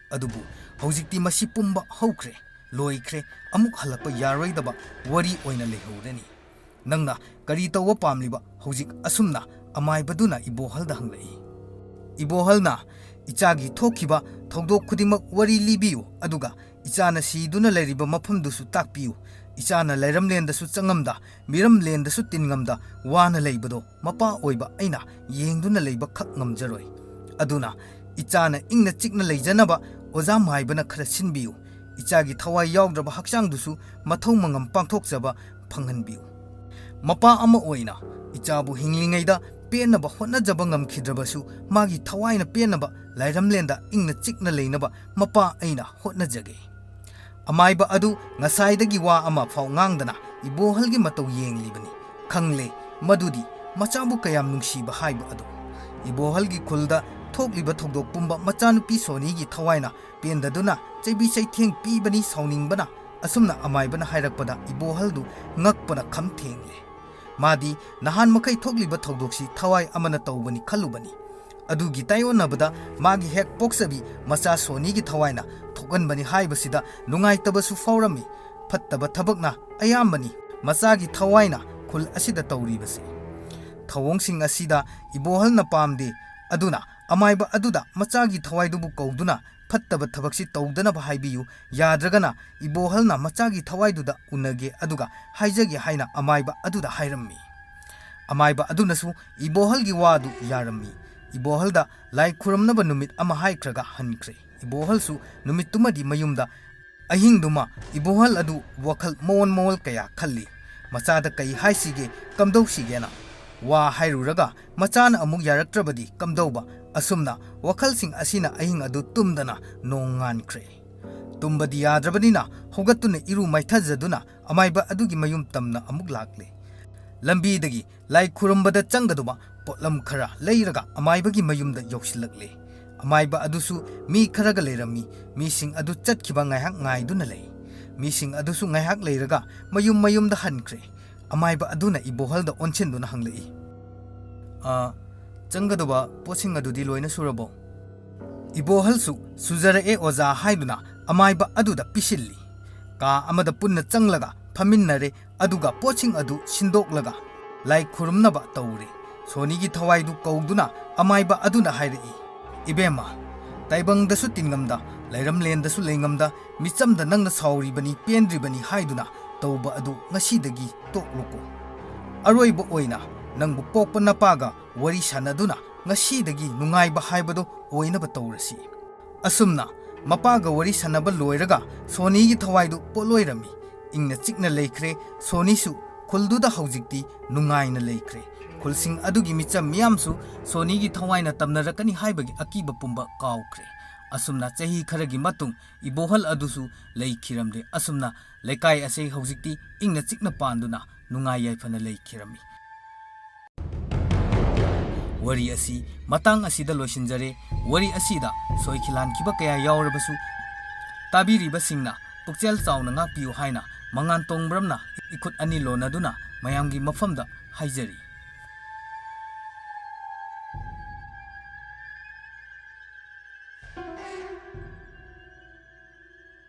adubu hojikti masi pumba haukhre loikre amuk halakpa yaroidaba wari oina lehorani nangna kari tawwa pamliba hojik asumna amaibaduna ibohalda hanglai ibohalna ichagi thokiba thogdok khudimak wari libiyu aduga ichana siduna leiriba mafamdusu takpiyu ichana leiramlendasu changamda miramlendasu tingamda wana leibado mapa oiba aina yengduna leiba khak ngamjaroi aduna ichana ingna chikna leijanaba oza maibana khara sinbiyu ichagi thawai yawdraba hakchangdusu mathau mangam pangthokjaba phanghanbiyu mapa ama oina ichabu hinglingaida penaba hotnajaba ngamkhidrabasu magi thawaina penaba lairamlenda ingna chikna leinaba mapa aina hotnajage amaiba adu ngasaidagi wa ama phau ngangdana ibohalgi matau yenglibani khangle madudi machabu kayam nungsiba haiba adu ibohalgi khulda thokliba thogdok pumba machanupi sonigi thawaina pendaduna cheibi chaitheng pibani sauningbana asumna amaibana hairakpada ibohaldu ngakpana khamthengle madi nahan makai thokliba thogdoksi thawai amana tawbani khalubani adugi tayonabada magi hek poksabi macha sonigi thawaina thokanbani haibasida nungaitabasu faurami phattaba thabakna ayambani machagi thawaina khul asida tawribase thawongsing asida ibohalna pamde aduna amaiba aduda machagi thawaidubu kauduna phattaba thabaksi tawdanaba haibiyu yadragana ibohalna machagi thawaiduda unage aduga haijage haina amaiba aduda hairammi amaiba adunasu ibohalgi wadu yarammi ibohalda lai khuramnaba numit ama haikraga hankhre ibohalsu numit tumadi mayumda ahingduma ibohal adu wakhal mol kaya khalli machada kai haisige kamdausigena wa hairuraga machana amuk yaraktrabadi kamdauba asumna wakhalsing asina ahing adu tumdana nongankre tumbadi yadrabanina hogatuna iru maithajaduna amaiba adugi mayum tamna amuk lakle lambidagi lai khurumbada changaduma potlam khara leiraga amaibagi mayumda yoksilakle amaiba adusu mi kharaga leirami mising adu chatkhiba ngaihak ngaiduna lei mising adusu ngaihak leiraga mayumda hankre ꯑꯃꯥꯏꯕ ꯑꯗꯨꯅ ꯏꯕꯣꯍꯜꯗ ꯑꯣꯟꯁꯤꯟꯗꯨꯅ ꯍꯪꯂꯛꯏ, ꯆꯪꯒꯗꯕ ꯄꯣꯠꯁꯤꯡ ꯑꯗꯨꯗꯤ ꯂꯣꯏꯅ ꯁꯨꯔꯕꯣ? ꯏꯕꯣꯍꯜꯁꯨ ꯁꯨꯖꯔꯛꯑꯦ ꯑꯣꯖꯥ ꯍꯥꯏꯗꯨꯅ ꯑꯃꯥꯏꯕ ꯑꯗꯨꯗ ꯄꯤꯁꯤꯜꯂꯤ꯫ ꯀꯥ ꯑꯃꯗ ꯄꯨꯟꯅ ꯆꯪꯂꯒ ꯐꯝꯃꯤꯟꯅꯔꯦ, ꯑꯗꯨꯒ ꯄꯣꯠꯁꯤꯡ ꯑꯗꯨ ꯁꯤꯟꯗꯣꯛꯂꯒ ꯂꯥꯏ ꯈꯨꯔꯨꯝꯅꯕ ꯇꯧꯔꯦ꯫ ꯁꯣꯅꯤꯒꯤ ꯊꯋꯥꯏꯗꯨ ꯀꯧꯗꯨꯅ ꯑꯃꯥꯏꯕ ꯑꯗꯨꯅ ꯍꯥꯏꯔꯛꯏ, ꯏꯕꯦꯝꯃ, ꯇꯥꯏꯕꯪꯗꯁꯨ ꯇꯤꯟꯉꯝꯗ, ꯂꯩꯔꯝꯂꯦꯟꯗꯁꯨ ꯂꯩꯉꯝꯗ, ꯃꯤꯆꯝꯗ ꯅꯪꯅ ꯁꯥꯎꯔꯤꯕꯅꯤ, ꯄꯦꯟꯗ꯭ꯔꯤꯕꯅꯤ ꯍꯥꯏꯗꯨꯅ ꯇꯧꯕ ꯑꯗꯨ ꯉꯁꯤꯗꯒꯤ ꯇꯣꯛꯂꯨꯀꯣ꯫ ꯑꯔꯣꯏꯕ ꯑꯣꯏꯅ ꯅꯪꯕꯨ ꯄꯣꯛꯄ ꯅꯄꯥꯒ ꯋꯥꯔꯤ ꯁꯥꯟꯅꯗꯨꯅ ꯉꯁꯤꯗꯒꯤ ꯅꯨꯡꯉꯥꯏꯕ ꯍꯥꯏꯕꯗꯣ ꯑꯣꯏꯅꯕ ꯇꯧꯔꯁꯤ꯫ ꯑꯁꯨꯝꯅ ꯃꯄꯥꯒ ꯋꯥꯔꯤ ꯁꯥꯟꯅꯕ ꯂꯣꯏꯔꯒ ꯁꯣꯅꯤꯒꯤ ꯊꯋꯥꯏꯗꯨ ꯄꯣꯠꯂꯣꯏꯔꯝꯃꯤ꯫ ꯏꯪꯅ ꯆꯤꯛꯅ ꯂꯩꯈ꯭ꯔꯦ꯫ ꯁꯣꯅꯤꯁꯨ ꯈꯨꯜꯗꯨꯗ ꯍꯧꯖꯤꯛꯇꯤ ꯅꯨꯡꯉꯥꯏꯅ ꯂꯩꯈ꯭ꯔꯦ꯫ ꯈꯨꯜꯁꯤꯡ ꯑꯗꯨꯒꯤ ꯃꯤꯆꯝ ꯃꯤꯌꯥꯝꯁꯨ ꯁꯣꯅꯤꯒꯤ ꯊꯋꯥꯏꯅ ꯇꯝꯅꯔꯛꯀꯅꯤ ꯍꯥꯏꯕꯒꯤ ꯑꯀꯤꯕ ꯄꯨꯝꯕ ꯀꯥꯎꯈ꯭ꯔꯦ꯫ ꯑꯁꯨꯝꯅ ꯆꯍꯤ ꯈꯔꯒꯤ ꯃꯇꯨꯡ ꯏꯕꯣꯍꯜ ꯑꯗꯨꯁꯨ ꯂꯩꯈꯤꯔꯝꯂꯦ꯫ ꯑꯁꯨꯝꯅ ꯂꯩꯀꯥꯏ ꯑꯁꯤ ꯍꯧꯖꯤꯛꯇꯤ ꯏꯪꯅ ꯆꯤꯛꯅ ꯄꯥꯟꯗꯨꯅ ꯅꯨꯡꯉꯥꯏ ꯌꯥꯏꯐꯅ ꯂꯩꯈꯤꯔꯝꯃꯤ꯫ ꯋꯥꯔꯤ ꯑꯁꯤ ꯃꯇꯥꯡ ꯑꯁꯤꯗ ꯂꯣꯏꯁꯤꯟꯖꯔꯦ꯫ ꯋꯥꯔꯤ ꯑꯁꯤꯗ ꯁꯣꯏꯈꯤ ꯂꯥꯟꯈꯤꯕ ꯀꯌꯥ ꯌꯥꯎꯔꯕꯁꯨ ꯇꯥꯕꯤꯔꯤꯕꯁꯤꯡꯅ ꯄꯨꯛꯆꯦꯜ ꯆꯥꯎꯅ ꯉꯥꯛꯄꯤꯌꯨ ꯍꯥꯏꯅ ꯃꯉꯥꯟ ꯇꯣꯡꯕ꯭ꯔꯝꯅ ꯏꯈꯨꯠ ꯑꯅꯤ ꯂꯣꯟꯅꯗꯨꯅ ꯃꯌꯥꯝꯒꯤ ꯃꯐꯝꯗ ꯍꯥꯏꯖꯔꯤ꯫